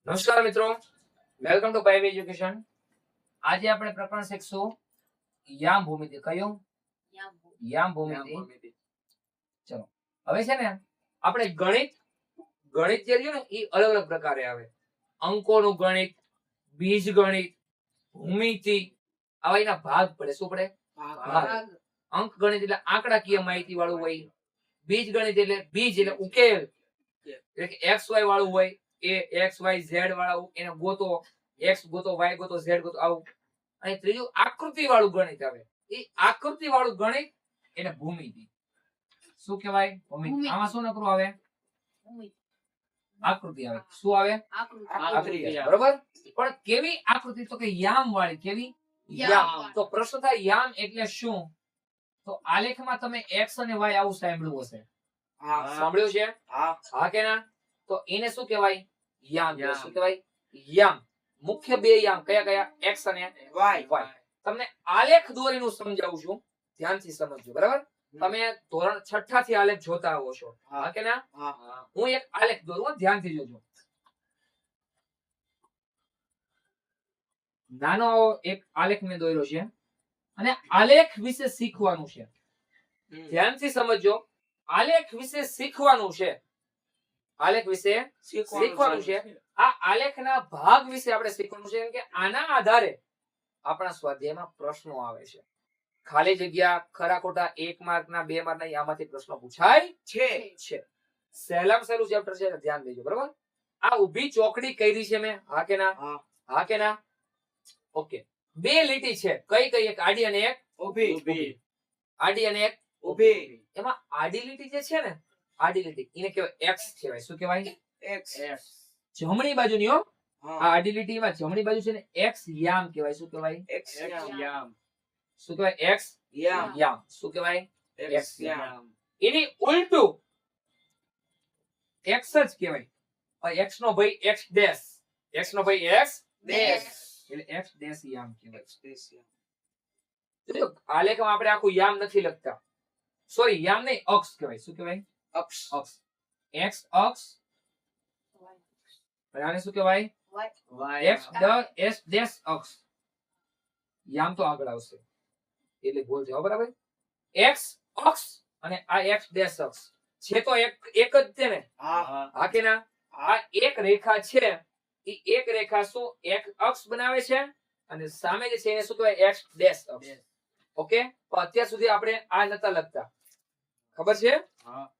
નમસ્કાર મિત્રો, welcome to pipe education. આજે આપણે પ્રકરણ શીખશું યામ ભૂમિતિ. કયું? યામ ભૂમિતિ. ચલો, હવે છે ને આપણે ગણિત જે છે ને એ અલગ અલગ પ્રકારે આવે. અંકોનું ગણિત, બીજ ગણિત, ભૂમિતિ, આવા એના ભાગ પડે. શું પડે? ભાગ. અંક ગણિત એટલે આંકડાકીય માહિતી વાળું હોય. બીજ ગણિત એટલે બીજ એટલે ઉકેલ, એટલે કે એક્સ વાય વાળું હોય. એ એક્સ વાય ઝેડ વાળું, એને ગોતો, એક્સ ગોતો, વાય ગોતો, ઝેડ ગોતો, આવું. અને ત્રીજું આકૃતિ વાળું ગણિત આવે. એ આકૃતિ વાળું ગણિત એને ભૂમિતિ. શું કહેવાય? ભૂમિતિ. આમાં શું નકરું આવે? આકૃતિ આવે. શું આવે? આકૃતિ. બરોબર. પણ કેવી આકૃતિ? તો કે યામ વાળી. કેવી? યામ. તો પ્રશ્ન થાય યામ એટલે શું? તો આલેખમાં તમે એક્સ અને વાય આવું સાંભળ્યું હશે. સાંભળ્યું છે? હા કે ના? તો એને શું કહેવાય? યામ. શું કહેવાય? યામ. મુખ્ય બે યામ કયા કયા? એક્સ અને વાય. તમને આલેખ દોરીનું સમજાવું છું, ધ્યાનથી સમજજો. બરાબર? તમે ધોરણ 6 થી આલેખ જોતા આવો છો. હા કે ના? હું એક આલેખ દોરું, ધ્યાનથી જોજો. નાનો એક આલેખ મેં દોર્યો છે અને આલેખ વિશે શીખવાનું છે. ધ્યાનથી સમજજો. આલેખ વિશે શીખવાનું છે. આલેખ વિશે શીખવાનું છે. આ આલેખના ભાગ વિશે આપણે શીખવાનું છે કે આના આધારે આપણા સ્વાધ્યાયમાં પ્રશ્નો આવે છે. ખાલી જગ્યા, ખરા ખોટા, 1 માર્કના, 2 માર્કના, આમાંથી પ્રશ્નો પૂછાય છે. સહેલામાં સહેલું ચેપ્ટર છે, ધ્યાન દેજો. બરોબર? આ ઊભી ચોકડી કરી છે મેં. હા કે ના? હા કે ના? ઓકે. બે લીટી છે. કઈ કઈ? એક આડી અને એક ઊભી. આડી અને એક ઊભી. એમાં આડી લીટી જે છે ને, આડી લીટી એને કહેવાય એક્સ કહેવાય. શું કહેવાય? એક્સ. જમણી બાજુની હો, આ આડી લીટીમાં જમણી બાજુ છે ને એક્સ યામ કહેવાય. શું કહેવાય? એક્સ યામ. શું કહેવાય? એક્સ યામ. શું કહેવાય? એક્સ યામ. એની ઉલટું એક્સ જ કહેવાય. એક્સ નો ભાઈ એક્સ ડેશ, એક્સ નો ભાઈ એક્સ ડેશ, એટલે એક્સ ડેશ યામ કહેવાય. આલેખમાં આપણે આખું યામ નથી લખતા. સોરી, યામ નહીં, અક્ષ કહેવાય. શું કહેવાય? અક્ષ. અક્ષ. એક્સ અક્ષ. આને શું કહેવાય? એક્સ એસ ડેશ અક્ષ. યામ તો આગળ આવશે એટલે ભૂલ છે. બરાબર? એક્સ અક્ષ અને આ એક્સ ડેશ અક્ષ છે તો એક જ છે ને? હા કે ના? આ એક રેખા છે. એ એક રેખા શું એક અક્ષ બનાવે છે અને સામે જે છે એને શું કહેવાય? એક્સ ડેશ અક્ષ. ઓકે. તો અત્યાર સુધી આપણે આ નતા લખતા. ખબર છે?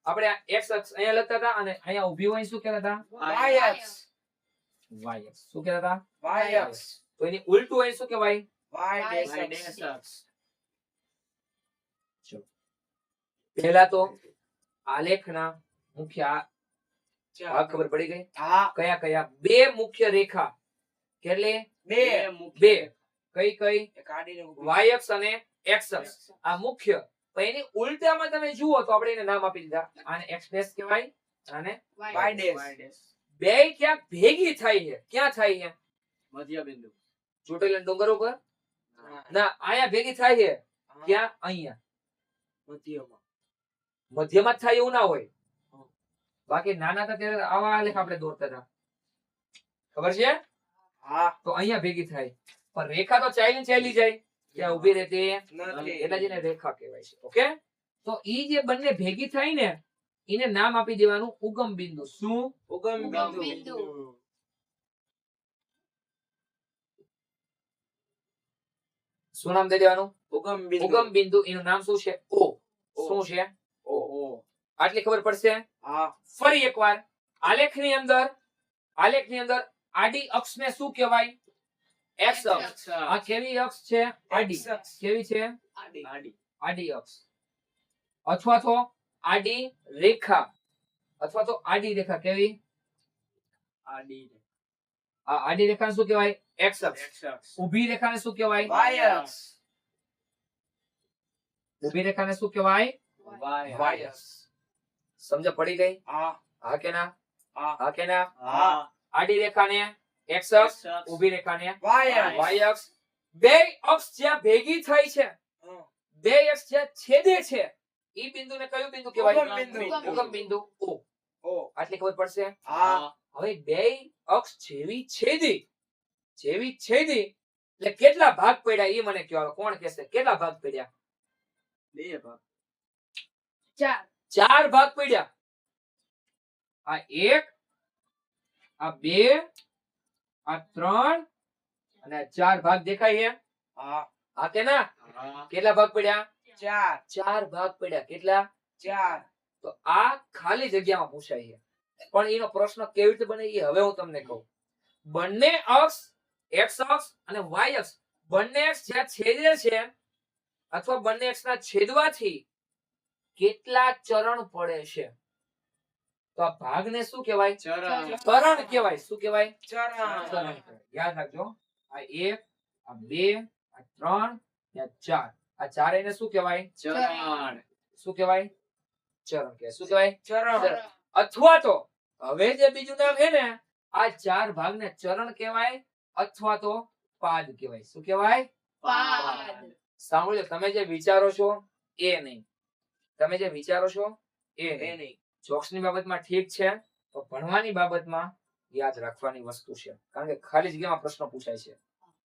આપણે આ એક્સ અક્ષ અહીંયા લખતા હતા અને અહીંયા ઊભી હોય શું કહેતા હતા? વાય અક્ષ. વાય અક્ષ. શું કહેતા હતા? વાય અક્ષ. તો એની ઉલટું હોય શું કહેવાય? વાય ડેશ અક્ષ. પહેલા તો આલેખના મુખ્ય ભાગ ખબર પડી ગઈ? કયા કયા? બે મુખ્ય રેખા. કેટલી? બે. કઈ કઈ? વાય અક્ષ અને એક્સ અક્ષ. આ મુખ્ય. પણ એની ઉલટામાં તમે જુઓ તો આપણે એને નામ આપી દીધા. આને એક્સ ડેશ કહેવાય, આને વાય ડેશ. બે ક્યાં ભેગી થાય છે? ક્યાં થાય છે? મધ્ય બિંદુ. ચોટીલા ડુંગર ઉપર ના, અહીંયા ભેગી થાય છે. ક્યાં? અહીંયા મધ્યમાં જ થાય એવું ના હોય. બાકી નાના હતા ત્યારે આવા આલેખ આપણે દોરતા હતા. ખબર છે? તો અહીંયા ભેગી થાય. પણ રેખા તો ચાલી જાય, ત્યાં ઊભી રહેતી એટલે જેને રેખા કહેવાય છે. ઓકે. તો ઈ જે બંને ભેગી થાય ને એને નામ આપી દેવાનું ઉગમ બિંદુ. શું? ઉગમ બિંદુ. શું નામ દઈ દેવાનું? ઉગમ બિંદુ. એનું નામ શું છે? ઓ. શું છે? ઓ. આટલી ખબર પડશે. ફરી એકવાર આલેખની અંદર આડી અક્ષને શું કહેવાય? એક્સ અક્ષ. આ કેવી અક્ષ છે? આડી. કેવી છે? આડી અક્ષ. અથવા તો આડી રેખા. કેવી? આડી રેખાને શું કહેવાય? એક્સ અક્ષ. ઊભી રેખાને શું કહેવાય? વાય અક્ષ. ઊભી રેખાને શું કહેવાય? વાય અક્ષ. સમજ પડી ગઈ? હા કે ના? હા કે ના? આડી રેખાને એક્સ અક્ષ, ઊભી રેખાને વાય અક્ષ. બે અક્ષ જ્યાં ભેગી થાય છે, બે અક્ષ જ્યાં છેદે છે, ઈ બિંદુને કયું બિંદુ કહેવાય? ઉગમ બિંદુ. ઓ. ઓ આટલી ખબર પડશે. હા હવે બે અક્ષ જેવી છેદી એટલે કેટલા ભાગ પડ્યા એ મને કહો. કોણ કહેશે કેટલા ભાગ પડ્યા? 2 ભાગ 4 ભાગ પડ્યા. આ 1, આ 2, આ 3 અને આ 4 ભાગ દેખાય છે. હા હા કે ના? હા કેટલા ભાગ પડ્યા? 4 4 ભાગ પડ્યા. કેટલા? 4 તો આ ખાલી જગ્યામાં પૂછાય છે. પણ એનો પ્રશ્ન કેવી રીતે બને એ હવે હું તમને કહું. બંને અક્ષ x અક્ષ અને y અક્ષ બંને અક્ષ જ્યાં છેદે છે અથવા બંને અક્ષના છેદવાથી કેટલા ચરણ પડે છે તો આ ભાગને શું કહેવાય? ચરણ ચરણ કહેવાય. શું કહેવાય? ચરણ ચરણ કહેવાય. યાદ રાખજો. આ 1, આ 2, આ 3 ને આ 4. આ ચારેયને શું કહેવાય? ચરણ શું કહેવાય? ચરણ કહેવાય. શું કહેવાય? ચરણ અથવા તો હવે જે બીજું નામ છે ને આ 4 ભાગને ચરણ કહેવાય અથવા તો પાદ કહેવાય. શું કહેવાય? સાંભળજો. તમે જે વિચારો છો એ નહીં. તમે જે વિચારો છો એ નહીં. નહીં જોક્સની બાબતમાં ઠીક છે તો ભણવાની બાબતમાં યાદ રાખવાની વસ્તુ છે. કારણ કે ખાલી જગ્યામાં પ્રશ્ન પૂછાય છે.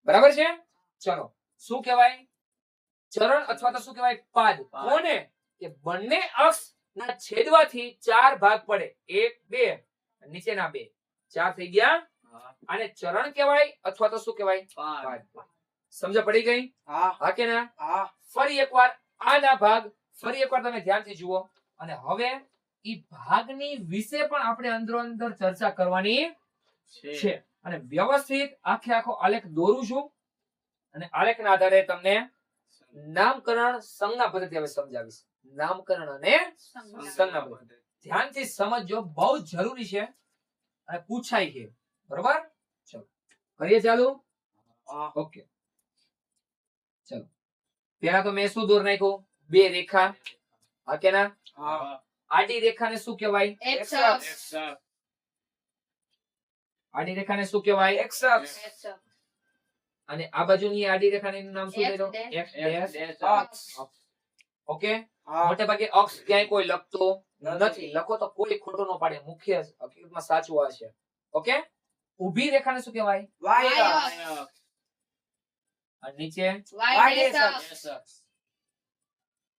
બરાબર છે? ચલો શું કહેવાય? ચરણ અથવા તો શું કહેવાય? પાદ. કોને? કે બંને અક્ષ ના છેદવાથી 4 ભાગ પડે. 1, 2 નીચેના 2 4 થઈ ગયા. આને ચરણ કહેવાય અથવા તો શું કહેવાય? પાદ. સમજ પડી ગઈ? હા હા કે ના? હા ફરી એકવાર આના ભાગ ફરી એકવાર તમે ધ્યાનથી જુઓ અને હવે ઈ ભાગની વિશે પણ આપણે અંદરો અંદર ચર્ચા કરવાની છે અને વ્યવસ્થિત આખે આખો આલેખ દોરું છું અને આલેખના આધારે તમને નામકરણ સંજ્ઞા પદ્ધતિ હવે સમજાવીશ. નામકરણ અને સંજ્ઞા પદ્ધતિ ધ્યાનથી સમજજો. બહુ જરૂરી છે અને પૂછાય છે. બરોબર? ચલો કરીએ ચાલુ. હા ઓકે ચલો પેલા તો મેં શું દોર નાખ્યું? 2 રેખા. હા કે ના? હા આડી રેખાને શું કહેવાય? x અક્ષ આડી રેખાને શું કહેવાય? x અક્ષ અને આ બાજુની આડી રેખાનું નામ શું X કહેતો? dash. x dash. અક્ષ ઓકે. હા મોટે ભાગે અક્ષ ક્યાંય કોઈ લખતો નથી. લખો તો કોઈ ખોટો ન પાડે. મુખ્ય હકીકતમાં સાચું આ છે. ઓકે. ઊભી રેખાને શું કહેવાય? y અક્ષ અને નીચે y અક્ષ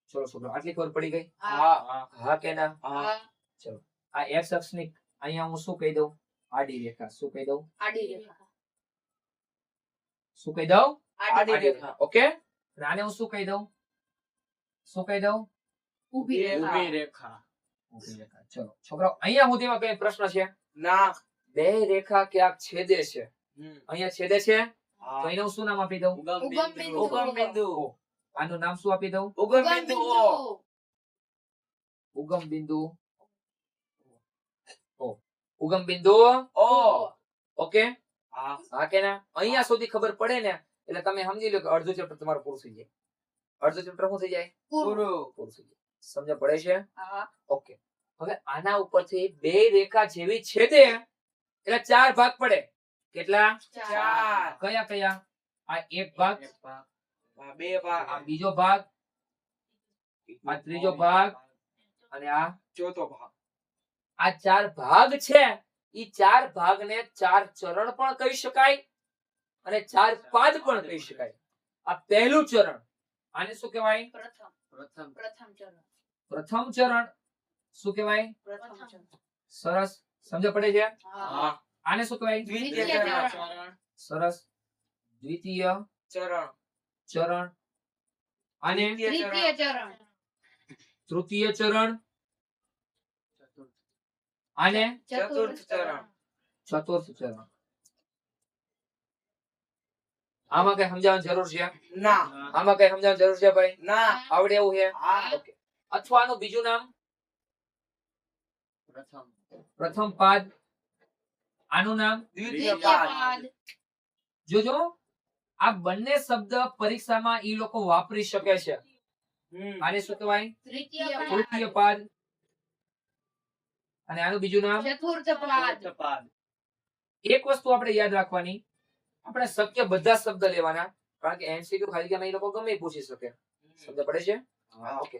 ચલો છોકરો આટલી ખબર પડી ગઈ? હા હા કે ના? હા આ x અક્ષની અહીંયા હું શું કહી દઉં? આડી રેખા. શું કહી દઉં? શું કહી દઉં? આડી રેખા ઓકે. અને આને હું શું કહી દઉં? શું કહી દઉં? ઊભી રેખા ઊભી રેખા. ચલો છોકરાઓ અહીંયા સુધીમાં કઈ પ્રશ્ન છે? ના બે રેખા ક્યાંક છેદે છે. અહીંયા છેદે છે હા તો એને હું શું નામ આપી દઉં? ઉગમ બિંદુ આનું નામ શું આપી દઉં? ઉગમ બિંદુ O ઉગમ બિંદુ O. ઉગમ બિંદુ O ઓકે. હા હા કે ના? અહીંયા સુધી ખબર પડે ને એટલે તમે સમજી લો કે અડધું ચેપ્ટર તમારું પૂરું થઈ જાય. અડધું ચેપ્ટર શું થઈ જાય? પૂરું પૂરું થઈ જાય. સમજ પડે છે? ઓકે. હવે આના ઉપરથી બે રેખા જેવી છેદે એટલે 4 ભાગ પડે. કેટલા? 4 કયા કયા? આ એક ભાગ, બે ભાગ આ બીજો ભાગ, આ ત્રીજો ભાગ અને આ ચોથો ભાગ આ 4 ભાગ છે. ઈ 4 ભાગને 4 ચરણ પણ કહી શકાય અને 4 પાદ પણ કહી શકાય. આ પહેલું ચરણ. આને શું કહેવાય? પ્રથમ ચરણ. શું કહેવાય? સરસ. સમજ પડે છે? હા આને શું કહેવાય? દ્વિતીય ચરણ સરસ. દ્વિતીય ચરણ ચરણ. આને તૃતીય ચરણ. આને ચતુર્થ ચરણ ચતુર્થ ચરણ. આમાં કઈ સમજાવવાની જરૂર છે? ના આમાં કઈ સમજાવવાની જરૂર છે ભાઈ? ના આવડે એવું છે? હા ઓકે. અથવા આનું બીજું નામ પ્રથમ પાદ. આનું નામ દ્વિતીય પાદ જોજો. આ બંને શબ્દ પરીક્ષામાં ઈ લોકો વાપરી શકે છે. આને શું કહેવાય? તૃતીય પાદ. અને આનું બીજું નામ. ચતુર્થ પાદ એક વસ્તુ આપણે યાદ રાખવાની, આપણે શક્ય બધા શબ્દ લેવાના, કારણ કે એમસીક્યુ ખાલી જગ્યામાં એ લોકો ગમે એ પૂછી શકે. સમજ પડે છે? હા ઓકે.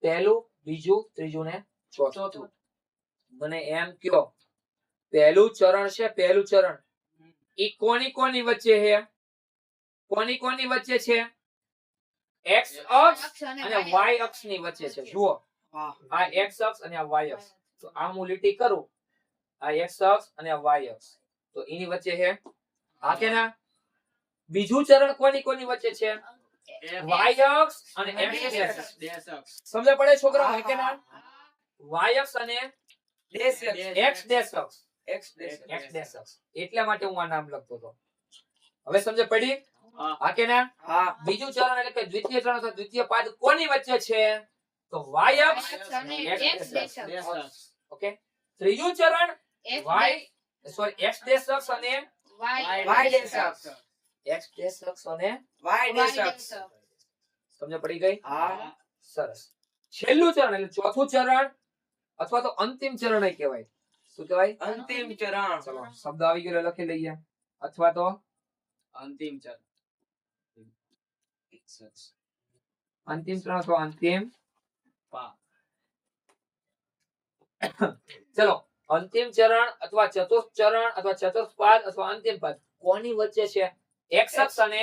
પહેલું, બીજું, ત્રીજું ને ચોથું. મને એમ કયો પહેલું ચરણ છે, પહેલું ચરણ ઈ કોની વચ્ચે છે? કોની વચ્ચે છે? x અક્ષ અને y અક્ષ ની વચ્ચે છે. જુઓ આ x અક્ષ અને આ y અક્ષ. તો આ હું લીટી કરું, આ x અક્ષ અને આ y અક્ષ, તો એની વચ્ચે છે. હા કે ના? બીજું ચરણ કોની વચ્ચે છે? y અક્ષ અને x અક્ષ. સમજ પડે છોકરા? હા કે ના? y અક્ષ અને x ડેશ અક્ષ. x ડેશ અક્ષ. એટલા માટે હું આ નામ લખતો હતો. હવે સમજ પડી? હા કે ના? બીજું ચરણ એટલે કે દ્વિતીય ચરણ અથવા દ્વિતીય પાદ કોની વચ્ચે છે? તો y અક્ષ અને x ડેશ અક્ષ. ઓકે. ત્રીજું ચરણ x ડેશ અક્ષ અને x ડેશ અક્ષ અને સમજ પડી ગઈ? સરસ. છેલ્લું ચરણ એટલે ચોથું ચરણ અથવા તો અંતિમ ચરણ ય કહેવાય. શું કહેવાય? અંતિમ ચરણ. ચલો શબ્દ આવી ગયો લખી લઈએ. અથવા તો અંતિમ ચરણ. અંતિમ ચરણ અથવા અંતિમ પાદ. ચલો અંતિમ ચરણ અથવા ચતુર્થ ચરણ અથવા ચતુર્થ પાદ અથવા અંતિમ પાદ કોની વચ્ચે છે? x અક્ષ અને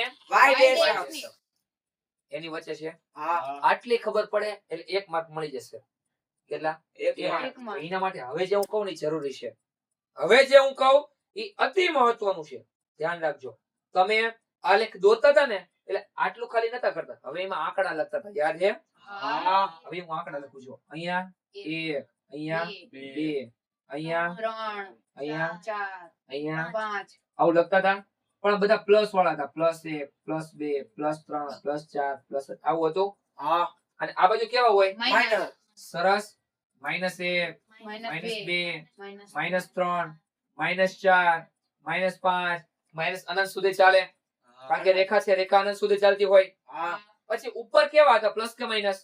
એની વચ્ચે છે. આટલી ખબર પડે એટલે 1 માર્ક મળી જશે. કેટલા? 1 માર્ક. એના માટે હવે જે હું કહું ને ઈ જરૂરી છે. હવે જે હું કહું એ અતિ મહત્વનું છે. ધ્યાન રાખજો. તમે આલેખ દોરતા હતા ને એટલે આટલું ખાલી નતા કરતા. હવે એમાં આંકડા લખતા હતા. યાદ છે? હવે હું આંકડા લખું છું. અહીંયા 1, અહીંયા 2, અહીંયા અહીંયા અહીંયા આવું લખતા હતા. પણ બધા પ્લસ વાળા હતા. +1, +2, +3, +4, આવું હતું. અને આ બાજુ કેવા હોય? સરસ. -1, -2, -3, -4, -5, અનંત સુધી ચાલે. કારણ કે રેખા છે, રેખા અનંત સુધી ચાલતી હોય. પછી ઉપર કેવા હતા? પ્લસ કે માઇનસ?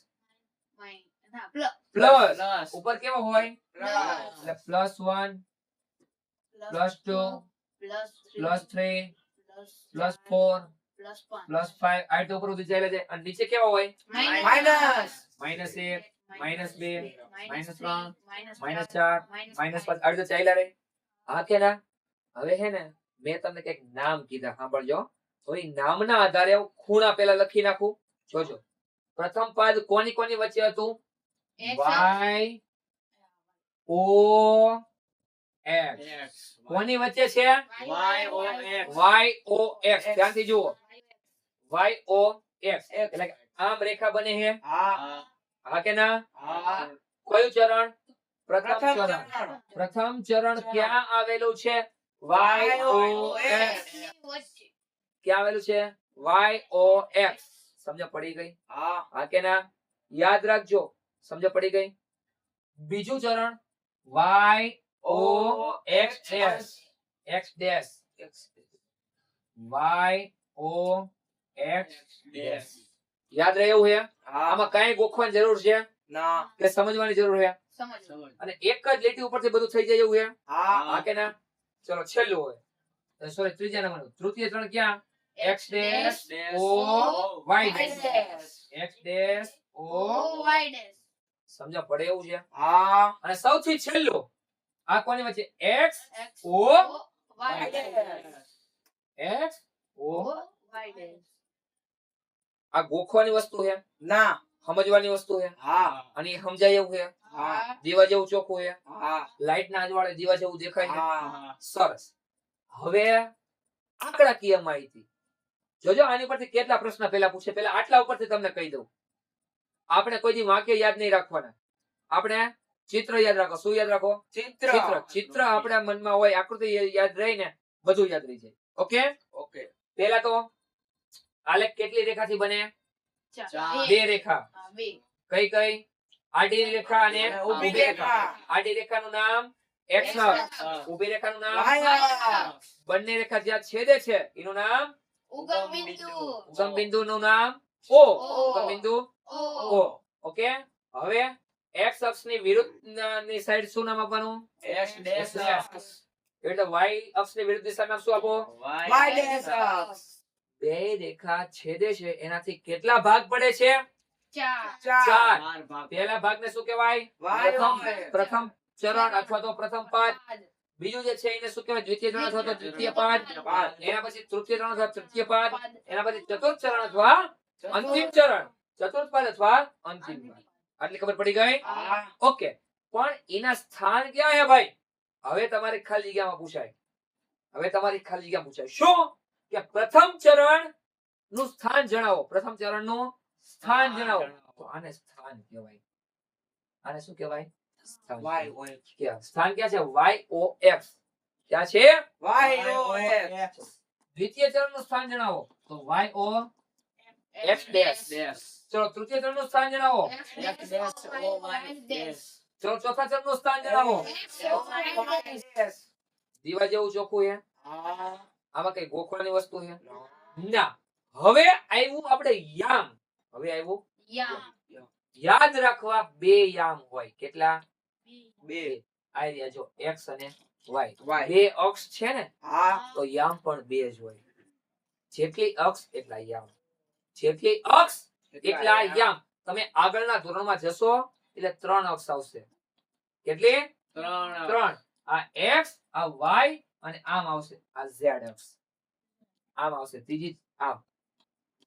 પ્લસ. ઉપર કેવા હોય? એટલે +1, +2, +3, +4, +5 આ રીતે ઉપર સુધી ચાલે છે. અને નીચે કેવા હોય? -1, -2, -3, -4, -5 આ રીતે ચાલ્યા રહે. હા કે ના? હવે હે ને મેં તમને કઈક નામ કીધા, સાંભળજો. તો એ નામના આધારે હું ખૂણા પેલા લખી નાખું. જોજો. પ્રથમ પદ કોની વચ્ચે હતું? y o x. કોની વચ્ચે છે? y o x. ધ્યાનથી જુઓ. y o x એટલે કે આમ રેખા બને છે. હા કે ના? કયું ચરણ? પ્રથમ ચરણ. પ્રથમ ચરણ ક્યાં આવેલું છે? y o x. ક્યાં આવેલું છે? y o x. સમજ પડી ગઈ? હા કે ના? યાદ રાખજો. સમજ પડી ગઈ? બીજું ચરણ y o x dash. x dash. y o x dash. યાદ રહે એવું છે? આમાં કઈ ગોખવાની જરૂર છે કે સમજવાની જરૂર છે? અને એક જ લીટી ઉપરથી બધું થઈ જાય એવું છે? હા કે ના? ચલો છેલ્લું હોય. સોરી, ત્રીજા નંબરનું. તૃતીય ચરણ ક્યાં? x dash o y dash. x dash o સમજ પડે એવું છે? અને સૌથી છેલ્લું આ કોની વચ્ચે? x o x o. આ ગોખવાની વસ્તુ છે? સમજવાની વસ્તુ છે. અને એ સમજાય એવું છે? દીવા જેવું ચોખ્ખું છે? લાઈટ ના અજવાળે દીવા જેવું દેખાય છે? સરસ. હવે આંકડાકીય માહિતી જોજો. આની પરથી કેટલા પ્રશ્ન પેલા પૂછે. પેલા આટલા ઉપરથી તમને કહી દઉં. આપણે કોઈ દી વાક્ય યાદ નહીં રાખવાના. આપણે ચિત્ર યાદ રાખો. શું યાદ રાખો? ચિત્ર આપણા મનમાં હોય. આકૃતિ યાદ રહી ને બધું યાદ રહી જાય. ઓકે. પેલા તો આલેખ કેટલી રેખાથી બને? 2 રેખા. કઈ? આડી રેખા અને ઊભી રેખા. આડી રેખાનું નામ x અક્ષ. ઊભી રેખાનું નામ બંને રેખા જ્યાં છેદે છે એનું નામ ઉગમ બિંદુનું નામ O. ઉગમ બિંદુ O. ઓકે. હવે x અક્ષની વિરુદ્ધની સાઈડ શું નામ આપવાનું? x dash. એટલે y અક્ષની વિરુદ્ધ દિશામાં શું આપો? y dash. બે રેખા છેદે છે એનાથી કેટલા ભાગ પડે છે? 4. પહેલા ભાગને શું કહેવાય? પ્રથમ ચરણ અથવા તો પ્રથમ પાદ. બીજું જે છે એને શું કહેવાય? દ્વિતીય ચરણ અથવા તો દ્વિતીય પાદ. એના પછી તૃતીય ચરણ અથવા તૃતીય પાદ. એના પછી ચતુર્થ ચરણ અથવા અંતિમ ચરણ. ચતુર્થ પાદ અથવા અંતિમ પાદ. આટલી ખબર પડી ગઈ? હા. ઓકે. પણ એના સ્થાન ક્યાં હે ભાઈ? હવે તમારી ખાલી જગ્યામાં પૂછાય. હવે તમારી ખાલી જગ્યા પૂછાય. શું? કે પ્રથમ ચરણ નું સ્થાન જણાવો. પ્રથમ ચરણ નું સ્થાન જણાવો. તો આને સ્થાન કહેવાય. આને શું કહેવાય? સ્થાન. વાય હોય. ક્યાં? સ્થાન ક્યાં છે? YOX. ક્યાં છે? વાય હોય. દ્વિતીય ચરણ નું સ્થાન જણાવો. તો YOX ડેશ. ચલો તૃતીય ચરણ નું સ્થાન જણાવો. ચલો ચોથા ચરણ નું સ્થાન જણાવો. દીવા જેવું ચોખ્ખું છે. હા. આમાં કઈ ગોખવાની વસ્તુ છે? ના. હવે આવ્યું આપણે યામ. હવે આવ્યું યાદ રાખવા બે યામ હોય. કેટલા? બે. આ રહ્યા જો x અને y. Y. બે અક્ષ છે ને, હા. તો યામ પણ બે જ હોય. જેટલી અક્ષ એટલા યામ. જેટલી અક્ષ એટલા યામ. તમે આગળના ધોરણમાં જશો એટલે 3 અક્ષ આવશે. કેટલી? 3. આ x, આ y અને આમ આવશે આ z અક્ષ. આમ આવશે ત્રીજી આમ.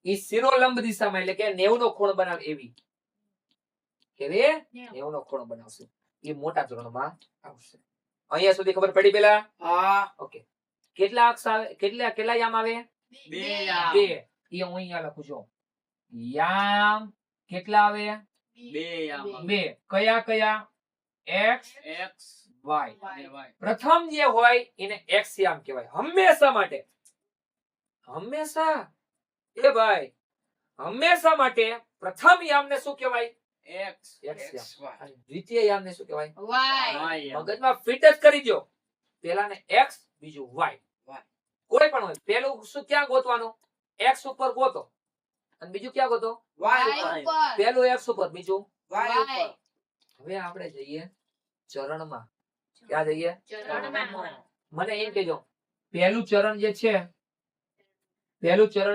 ઈ શિરોલંબ દિશામાં એટલે કે 90 નો ખૂણો બનાવે એવી. કેવી? 90 નો ખૂણો બનાવશે. એ મોટા ધોરણમાં આવશે. અહીંયા સુધી ખબર પડી પેલા? હા. ઓકે. કેટલા અક્ષ આવે? કેટલા યામ આવે? બે બે. એ હું અહીંયા લખું છું. યામ કેટલા આવે? બે. કયા કયા? x, y. પ્રથમ જે હોય એને x યામ કહેવાય. હંમેશા માટે. હંમેશા. એ ભાઈ. હંમેશા માટે પ્રથમ યામને શું કહેવાય? x યામ. અને દ્વિતીય યામને શું કહેવાય? મગજમાં ફિટ જ કરી દો. પેલાને x, બીજું y. કોઈ પણ હોય. પેલું શું ક્યાં ગોતવાનું? x ઉપર ગોતો. અને બીજું ક્યાં ગોતો? વાય. પેલું x ઉપર, બીજું વાય ઉપર. હવે આપણે જઈએ ચરણમાં. ક્યાં જઈએ? મને એમ કહેજો, પહેલું ચરણ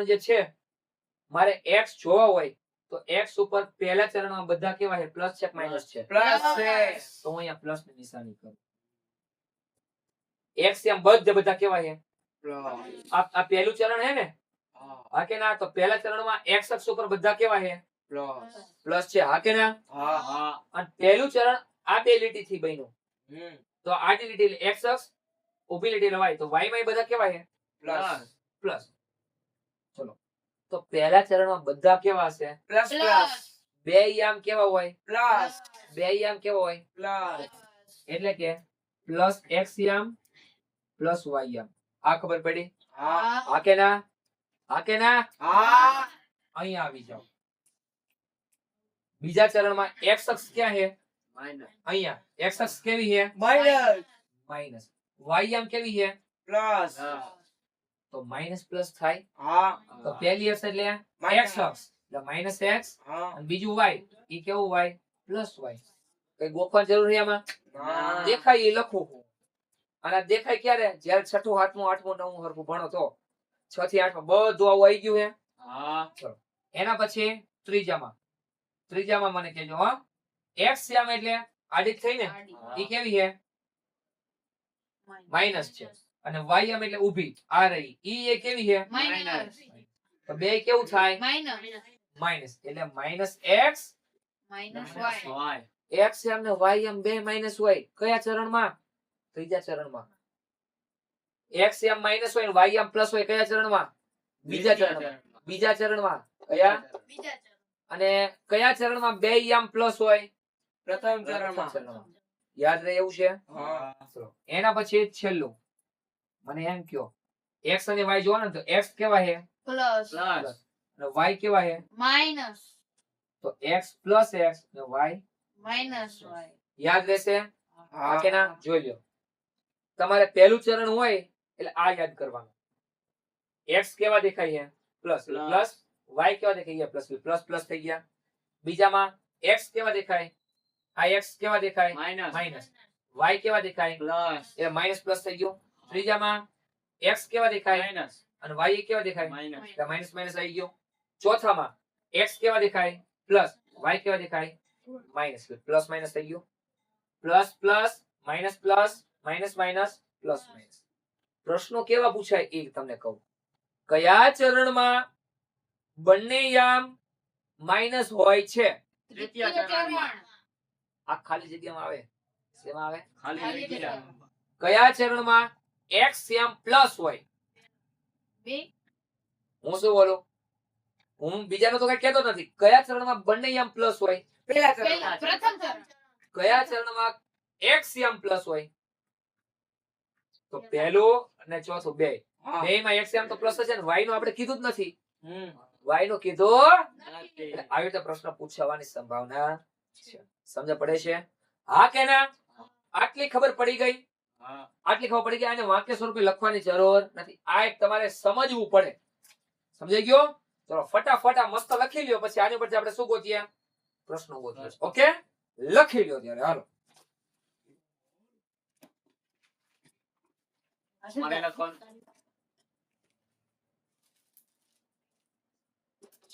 જે છે મારે x જોવા હોય તો x ઉપર પહેલા ચરણમાં બધા કેવા છે? પ્લસ છે કે માઈનસ છે? પ્લસ છે. તો હું અહીંયા પ્લસ ની નિશાની કરું. x એમ બધા કેવા છે? પ્લસ. આ પહેલું ચરણ હે ને? હા. હા કે ના? તો પહેલા ચરણમાં x અક્ષ ઉપર બધા કેવા છે? પ્લસ. પ્લસ છે. હા કે ના? હા. અને પહેલું ચરણ આ બે લીટી થી બન્યું. હમ. તો આડી લીટી એટલે x અક્ષ, ઊભી લીટી એટલે y. તો y માં બધા કેવા છે? પ્લસ. પ્લસ. ચલો. તો પહેલા ચરણમાં બધા કેવા હશે? Plus plus. બે યામ કેવા હોય? પ્લસ. બે યામ કેવા હોય? પ્લસ. એટલે કે પ્લસ x યામ પ્લસ y યામ. આ ખબર પડી? હા. હા કે ના? હા કે ના? હા. અહીંયા આવી જાઓ. બીજા ચરણમાં x અક્ષ ક્યાં છે? અહીંયા. x અક્ષ કેવી છે? માઈનસ. માઈનસ. y યામ કેવી છે? પ્લસ. તો માઈનસ પ્લસ થાય. હા. તો પહેલી અક્ષ એટલે x અક્ષ એટલે માઈનસ x હા. અને બીજું y. ઈ કેવું y? Plus y. કઈ ગોખવાની જરૂર છે આમાં? હા. દેખાય એ લખું હું. અને આ દેખાય ક્યારે? જ્યારે છઠ્ઠું, સાતમું, આઠમું, નવમું હરખું ભણો તો 6 થી 8 માં બધું આવું આવી ગયું હે. ચલો. એના પછી ત્રીજામાં મને કહેજો હા. x યામ એટલે આડી થઈ ને? ઈ કેવી છે? માઈનસ છે. અને y યામ એટલે ઊભી. આ રહી. ઈ એ કેવી છે? તો બે કેવું થાય? માઈનસ. એટલે માઈનસ x x યામ ને y યામ બે માઈનસ હોય. કયા ચરણમાં? ત્રીજા ચરણમાં. x યામ માઈનસ હોય ને y યામ પ્લસ હોય. કયા ચરણમાં? બીજા ચરણમાં. બીજા ચરણમાં. કયા? અને કયા ચરણમાં બે યામ પ્લસ હોય? પ્રથમ ચરણમાં. ચરણમાં. યાદ રહે એવું છે? હા. ચલો. એના પછી છેલ્લું મને એમ કયો, x અને y જોવો ને તો x કેવા છે? પ્લસ અને y કેવા છે? તો x પ્લસ x અને y યાદ રહેશે? હા કે ના? જોઈ લ્યો. તમારે પહેલું ચરણ હોય એટલે આ યાદ કરવાનું. x કેવા દેખાય છે? Plus plus. y કેવા દેખાય છે? પ્લસ પ્લસ પ્લસ થઈ ગયા. બીજામાં x કેવા દેખાય? આ x કેવા દેખાય? માઈનસ. y કેવા દેખાય? પ્લસ એટલે માઈનસ પ્લસ થઈ ગયું. ત્રીજામાં x કેવા દેખાય? અને y કેવા દેખાય? એટલે માઈનસ માઈનસ આવી ગયો. ચોથામાં x કેવા દેખાય? પ્લસ. y કેવા દેખાય? માઈનસ. પ્લસ માઈનસ થઈ ગયું. Plus plus minus plus minus minus plus minus. પ્રશ્નો કેવા પૂછાય એ તમને કહું. કયા ચરણમાં બંને યામ માઇનસ હોય છે? તૃતીય ચરણ. આ ખાલી જગ્યામાં આવે. શેમાં આવે? ખાલી જગ્યા. કયા ચરણમાં x યામ પ્લસ હોય? હું શું બોલું? હું બીજાનો તો કઈ કહેતો નથી. કયા ચરણમાં બંને યામ પ્લસ હોય? પેલા ચરણ. કયા ચરણમાં x યામ પ્લસ હોય? તો પહેલું અને ચોથું બે. હા. બેયમાં x યામ તો પ્લસ છે ને y નો આપણે કીધું જ નથી. હમ. y નો કીધું નથી. એટલે આવી રીતે પ્રશ્ન પૂછવાની સંભાવના છે. સમજ પડે છે? હા કે ના? આટલી ખબર પડી ગઈ? હા. આટલી ખબર પડી ગઈ. આને વાક્ય સ્વરૂપે લખવાની જરૂર નથી. આ એક તમારે સમજવું પડે. સમજાઈ ગયો? ચલો ફટાફટ આ મસ્ત લખી લ્યો. પછી આની પરથી આપણે શું ગોતીએ? પ્રશ્નો ગોતીએ. ઓકે, લખી લ્યો ત્યારે. હાલો મને લખો.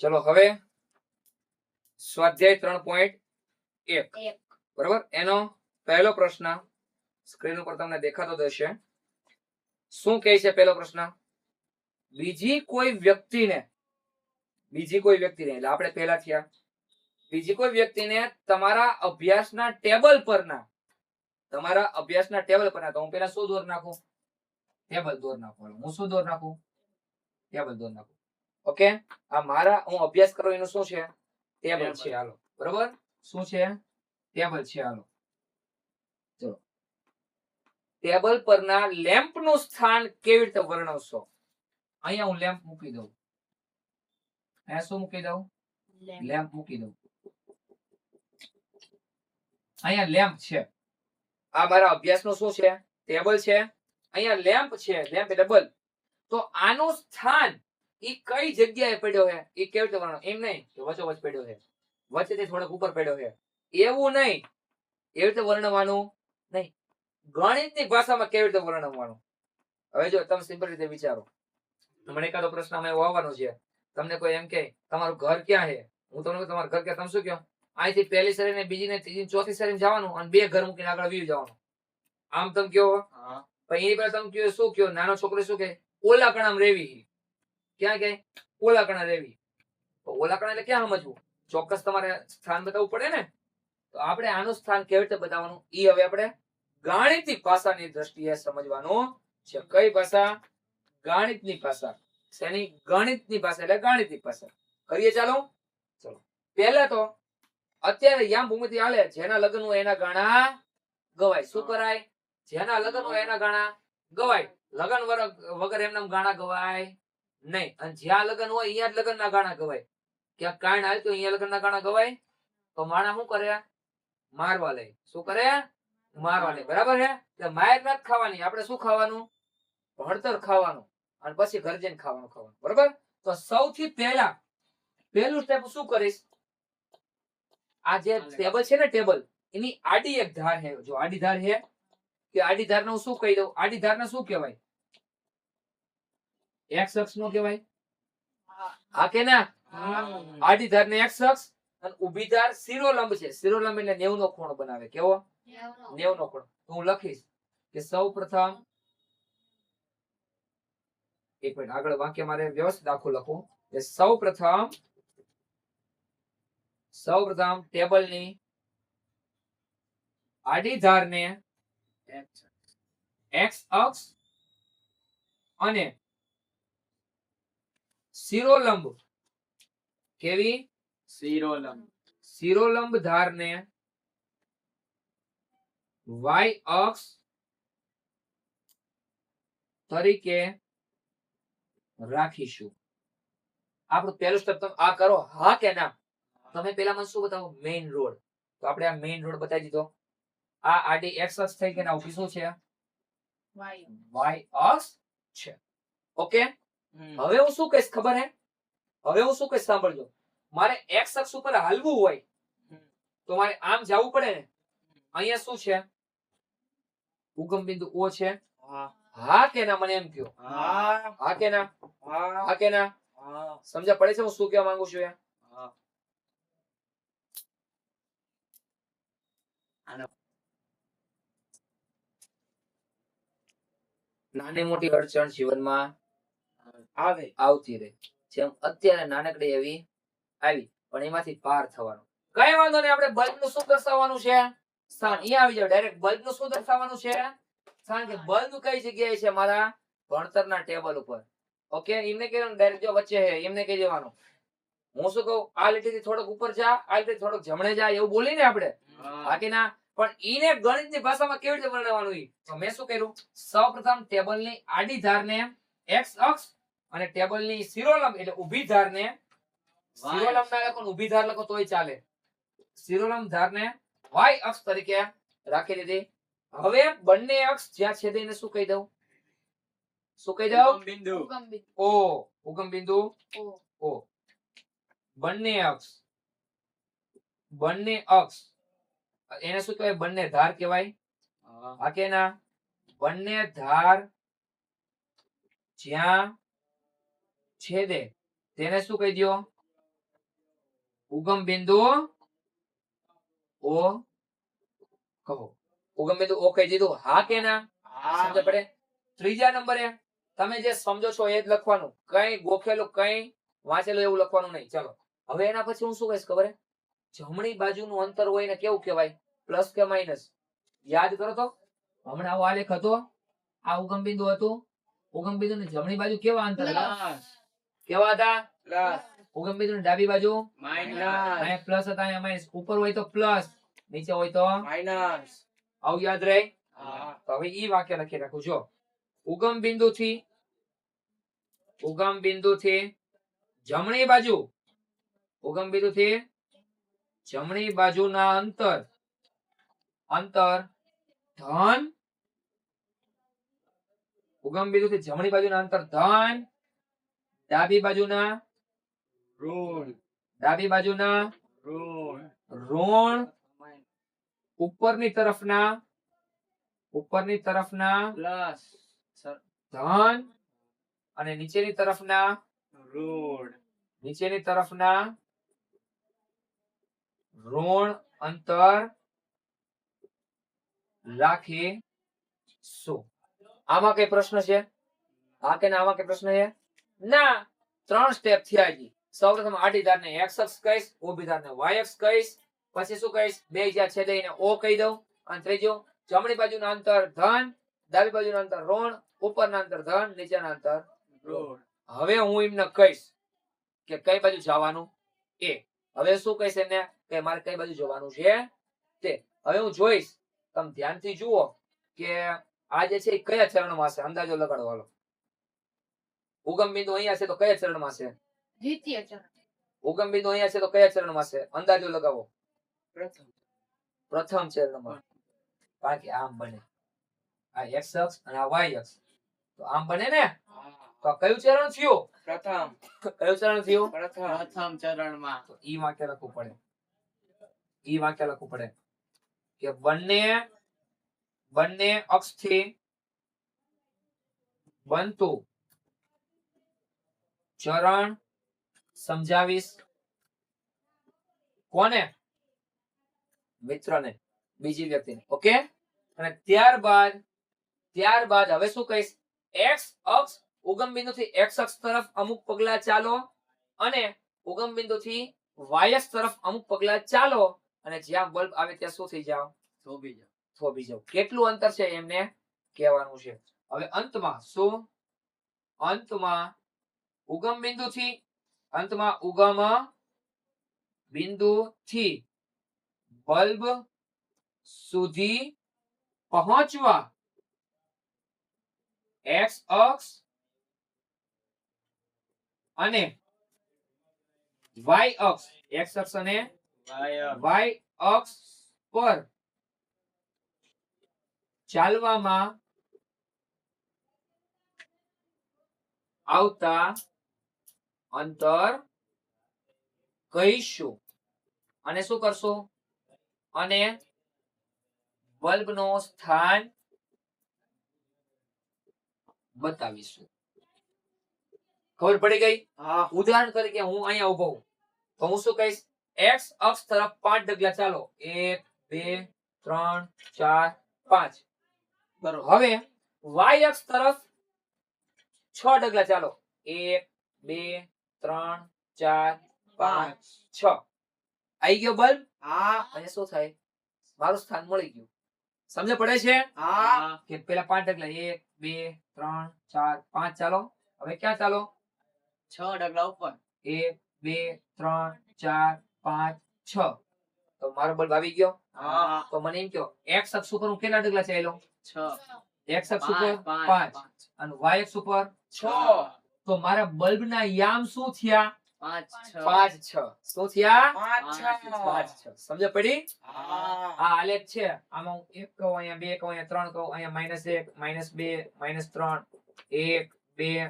ચલો હવે સ્વાધ્યાય 3.1 બરોબર. એનો પહેલો પ્રશ્ન સ્ક્રીન ઉપર તમને દેખાતો જ હશે. શું કહે છે પહેલો પ્રશ્ન? બીજી કોઈ વ્યક્તિને એટલે આપણે પહેલા થયા. બીજી કોઈ વ્યક્તિને તમારા અભ્યાસના ટેબલ પરના તો હું પહેલા શું દોર નાખું? ટેબલ દોર નાખું. હું શું દોર નાખું? ટેબલ દોર નાખું. ઓકે, આ મારા હું અભ્યાસ કરું એનું શું છે? ટેબલ છે. હાલો બરોબર, શું છે? ટેબલ છે. હાલો ચલો, ટેબલ પરના લેમ્પ નું સ્થાન કેવી રીતે વર્ણવશો? અહીંયા હું લેમ્પ મૂકી દઉં. અહીંયા શું મૂકી દઉં? લેમ્પ મૂકી દઉં. અહીંયા લેમ્પ છે. આ મારા અભ્યાસનું શું છે? ટેબલ છે. અહીંયા લેમ્પ છે. લેમ્પ એટલે બલ્બ. તો આનું સ્થાન ઈ કઈ જગ્યાએ પડ્યો છે એ કેવી રીતે વર્ણવ? એમ નહીં કે વચ્ચોવચ પડ્યો છે, વચ્ચેથી થોડોક ઉપર પડ્યો છે, એવું નહીં. એવી રીતે વર્ણવવાનું નહીં. ગણિતની ભાષામાં કેવી રીતે વર્ણવવાનું? હવે જો તમે સિમ્પલ રીતે વિચારો. મને એકાદો પ્રશ્ન અમે આવવાનો છે. તમને કોઈ એમ કે તમારું ઘર ક્યાં છે? હું તમને કહું તમારું ઘર ક્યાં? તમે શું કહો? અહીંથી પહેલી શેરી ને બીજી ને ત્રીજી ને ચોથી શેરી જવાનું અને બે ઘર મૂકીને આગળ વીવ જવાનું. આમ તમે કહો. હા. પણ એની પહેલા તમે કહો શું કહો? નાનો છોકરો શું કહે? ઓલા કણામ રેવી. ક્યાં કે? ઓલા કણા રેવી. તો ઓલા કણા એટલે ક્યાં સમજવું? ચોક્કસ તમારે સ્થાન બતાવવું પડે ને. તો આપણે આનું સ્થાન કેવી રીતે બતાવવાનું ઈ હવે આપણે ગાણિતિક ભાષાની દ્રષ્ટિએ સમજવાનું છે. કઈ ભાષા? ગાણિતની ભાષા. શેની? ગણિતની ભાષા એટલે ગાણિતિક ભાષા. કરીએ ચાલો. ચલો પહેલા તો અત્યારે યામ ભૂમિતિ હાલે. જેના લગ્ન હોય એના ગાણા ગવાય. શું કરાય? જેના લગ્ન હોય એના ગાણા ગવાય. લગ્ન વગર એમના ગાણા ગવાય નહીં. અને જ્યાં લગ્ન હોય અહીંયા જ લગ્નના ગાણા ગવાય. ક્યાંક કાંઈ હાલ તો અહીંયા લગ્નના ગાણા ગવાય. તો માણા શું કરે? મારવા લે. શું કરે? મારવા લે. બરાબર છે? એટલે માર નથી ખાવાની. આપણે શું ખાવાનું? ભણતર ખાવાનું. અને પછી ઘર જઈને ખાવાનું. બરાબર? તો સૌથી પહેલા પહેલું સ્ટેપ શું કરીશ? આ જે ટેબલ છે ને, ટેબલ એની આડી એક ધાર છે. જો આડી ધાર છે કે આડી ધાર ને હું શું કહી દઉં? આડી ધાર ને શું કહેવાય? એક્સ અક્ષ નો કહેવાય. હા કે ના? આડી ધાર ને એક્સ અક્ષ અને ઊભી ધાર શિરોલંબ છે. શિરોલંબ એટલે 90 નો ખૂણો બનાવે. કેવો? 90 નો ખૂણો. હું લખીશ કે સૌ પ્રથમ એક મિનિટ આગળ વાક્ય મારે વ્યવસ્થિત આખું લખું. કે સૌ પ્રથમ ટેબલની આડી ધારને એક્સ અક્ષ અને શિરોલંબ કેવી? શિરોલંબ ધારને વાય અક્ષ તરીકે રાખીશું. આપણું પહેલું સ્ટેપ તમે આ કરો. હા કે ના? તમે પેલા મને શું બતાવો? Main road. તો આપણે આ મેઇન રોડ બતાવી દીધો. આ આડી એક્સ અક્ષ થઈ ગઈ ને ઊભી શું છે? વાય અક્ષ છે. ઓકે, હવે હું શું કહીશ ખબર હે? હવે હું શું કહીશ સાંભળજો. મારે એક્સ અક્ષ ઉપર હાલવું હોય તો મારે આમ જવું પડે ને. અહીંયા શું છે? ઉગમ બિંદુ ઓ છે. હા કે ના? મને એમ કહો. હા કે ના? હા કે ના? સમજ પડે છે હું શું કહેવા માંગુ છું? નાની મોટી અડચણ જીવનમાં આવે આવતી રહે. જેમ અત્યારે નાનકડી એવી આવી, પણ એમાંથી પાર થવાનું. કઈ વાંધો નહીં, આપણે બલ્બનું શું દર્શાવવાનું છે? સ્થાન. અહીંયા આવી જાવ ડાયરેક્ટ. બલ્બનું શું દર્શાવવાનું છે? સ્થાન. કે બલ્બ કઈ જગ્યાએ છે? મારા ભણતરના ટેબલ ઉપર. ઓકે, એમને કહેવાનું ડાયરેક્ટ જો વચ્ચે છે એમને કહી દેવાનું. હું શું કહું, આ લીટીથી થોડોક ઉપર જા, આ લીટીથી થોડોક જમણે જા, એવું બોલીને આપણે બાકી ના. પણ ઈને ગણિતની ભાષામાં કેવી રીતે વર્ણવવાનું ઈ? તો મેં શું કર્યું, સૌપ્રથમ ટેબલની આડી ધારને x અક્ષ અને ટેબલની શિરોલંબ એટલે ઊભી ધારને શિરોલંબ ના લખો ને ઊભી ધાર લખો તોય ચાલે. શિરોલંબ ધારને y અક્ષ તરીકે રાખી દીધી. હવે બંને અક્ષ જ્યાં છેદે એને શું કહી દઉં? શું કહી દઉં? બિંદુ. O. ઉગમ બિંદુ O. બંને અક્ષ એને શું કહેવાય? બંને ધાર કહેવાય. હા કે ના? બંને ધાર જ્યાં છેદે તેને શું કહી દો? ઉગમ બિંદુ O કહો. ઉગમ બિંદુ O કહી દીધું. હા કે ના? સમજ પડે? ત્રીજા નંબરે તમે જે સમજો છો એ જ લખવાનું. કઈ ગોખેલું કઈ વાંચેલું એવું લખવાનું નહીં. ચલો હવે એના પછી હું શું કહીશ ખબર હે? જમણી બાજુનું અંતર હોય ને કેવું કહેવાય? પ્લસ કે માઇનસ? યાદ કરો તો. હમણાં આવો આલેખ હતો, આ ઉગમ બિંદુ હતું. ઉગમ બિંદુ ની જમણી બાજુ કેવા અંતર હતા? પ્લસ. કેવા હતા? પ્લસ ઉગમ બિંદુ ની ડાબી બાજુ માઇનસ. અહીંયા પ્લસ હતા, અહીંયા માઇનસ. ઉપર હોય તો પ્લસ, નીચે હોય તો માઇનસ આવું યાદ રહે. હા. તો હવે ઈ વાક્ય લખી રાખું. જો ઉગમ બિંદુથી જમણી બાજુ, ઉગમ બિંદુથી જમણી બાજુના અંતર ધન, ઉગમ બિંદુથી જમણી બાજુના અંતર ધન, ડાબી બાજુના ઋણ, ઉપરની તરફના પ્લસ. ધન અને નીચેની તરફના ઋણ અંતર રાખીશું. આમાં કઈ પ્રશ્ન છે? હા કે ના? આમાં કઈ પ્રશ્ન છે? ના. 3 સ્ટેપ થયા છે. સૌપ્રથમ આડી ધારને x અક્ષ કહીશ, ઊભી ધારને y અક્ષ કહીશ, પછી શું કહીશ? બે જ્યાં છેદે એને O કહી દઉં. અને ત્રીજું જમણી બાજુના અંતર ધન, ડાબી બાજુના અંતર ઋણ, ઉપરના અંતર ધન, નીચેના અંતર ઋણ. હવે હું એમને કહીશ કે કઈ બાજુ જવાનું એ. હવે શું કહીશ એને કે મારે કઈ બાજુ જવાનું છે તે. હવે હું જોઈશ, તમે ધ્યાનથી જુઓ કે આ જે છે એ કયા ચરણમાં છે. અંદાજો લગાડો હાલો. ઉગમ બિંદુ અહીંયા છે તો કયા ચરણમાં છે? દ્વિતીય ચરણ. ઉગમ બિંદુ અહીંયા છે તો કયા ચરણમાં છે? અંદાજો લગાવો. પ્રથમ ચરણમાં. કારણ કે આમ બને, આ x અક્ષ અને આ y અક્ષ, તો આમ બને ને. તો આ કયું ચરણ થયું? પ્રથમ કયું ચરણ થયું? પ્રથમ ચરણમાં. તો ઈ વાક્ય લખવું પડે કે બંને અક્ષથી બનતું ચરણ સમજાવીશ. કોને? મિત્રને, બીજી વ્યક્તિને. ઓકે. અને ત્યારબાદ હવે શું કહીશ? x અક્ષ, ઉગમ બિંદુથી x અક્ષ તરફ અમુક પગલા ચાલો અને ઉગમ બિંદુથી y અક્ષ તરફ અમુક પગલા ચાલો અને જ્યાં બલ્બ આવે ત્યાં શું થઈ જાવ? થોભી જાવ. કેટલું અંતર છે એમને કહેવાનું છે. હવે અંતમાં ઉગમ બિંદુથી બલ્બ સુધી પહોંચવા x અક્ષ અને y અક્ષ, x અક્ષ અને y અક્ષ પર ચાલવામાં આવતા અંતર કહીશું. અને શું કરશું? અને બલ્બનો સ્થાન બતાવીશું. ખબર પડી ગઈ? હા ઉદાહરણ તરીકે હું અહીંયા ઉભો છું તો હું શું કહીશ? x અક્ષ તરફ 5 ડગલા ચાલો. 1 2 3 4 5. બરોબર. હવે y અક્ષ તરફ 6 ડગલા ચાલો 1 2 3 4 5 6 આવી ગયો બલ્બ હા અને શું થાય મારું સ્થાન મળી ગયું સમજ પડે છે હા કે પેલા 5 ડગલા 1 2 3 4 5 ચાલો હવે ક્યાં ચાલો 6 ડગલા ઉપર 1 2 3 4 5 6 તો મારો બલ્બ આવી ગયો હા તો મને એમ કહો x અક્ષ ઉપર હું કેટલા ડગલા ચાલ્યો 6 x અક્ષ ઉપર 5 5 અને y અક્ષ ઉપર 6 તો મારા બલ્બના યામ શું થયા 5 5 6 શું થયા 5 5 6 સમજ પડી હા આ આલેખ છે આમાં હું 1 કહું અહીંયા 2 કહું અહીંયા 3 કહું અહીંયા -1 -2 -3 1 2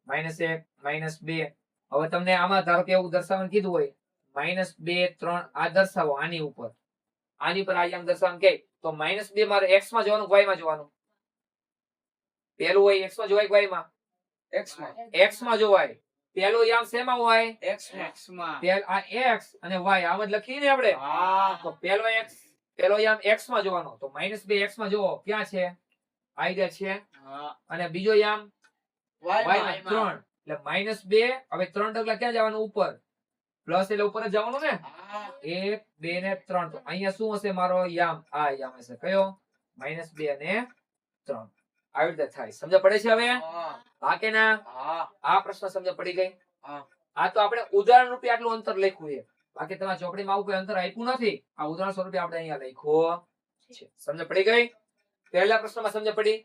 -1 -2 હવે તમને આમાં ધારો કે એવું દર્શાવવાનું કીધું હોય -2 3 આ દર્શાવો આની ઉપર આ યામ દર્શાવવાનું કે તો -2 મારે x માં જોવાનું y માં જોવાનું પેલું હોય x માં જોવાય કે y માં x માં x માં જોવાય પેલો યામ શેમાં હોય x માં x માં આ x અને y આમ જ લખીએ ને આપણે હા તો પેલો યામ x માં જોવાનો તો -2 x માં જોવો ક્યાં છે આઈડિયા છે અને બીજો યામ y y માં માં 3 એટલે -2 હવે 3 ડગલા ક્યાં જવાનું ઉપર પ્લસ એટલે ઉપર જ જવાનું ને હા 1 2 ને 3 તો અહીંયા શું હશે મારો યામ આ યામ હશે કયો -2 ને 3 આવી રીતે થાય સમજ પડે છે હવે હા કે ના હા આ પ્રશ્ન સમજ પડી ગઈ હા આ તો આપણે ઉદાહરણ રૂપે આટલું અંતર લખ્યું છે બાકી તમારા ચોપડીમાં આવું કોઈ અંતર આપ્યું નથી આ ઉદાહરણ સ્વરૂપે આપણે અહીંયા લખ્યો છે સમજ પડી ગઈ પહેલા પ્રશ્નમાં સમજ પડી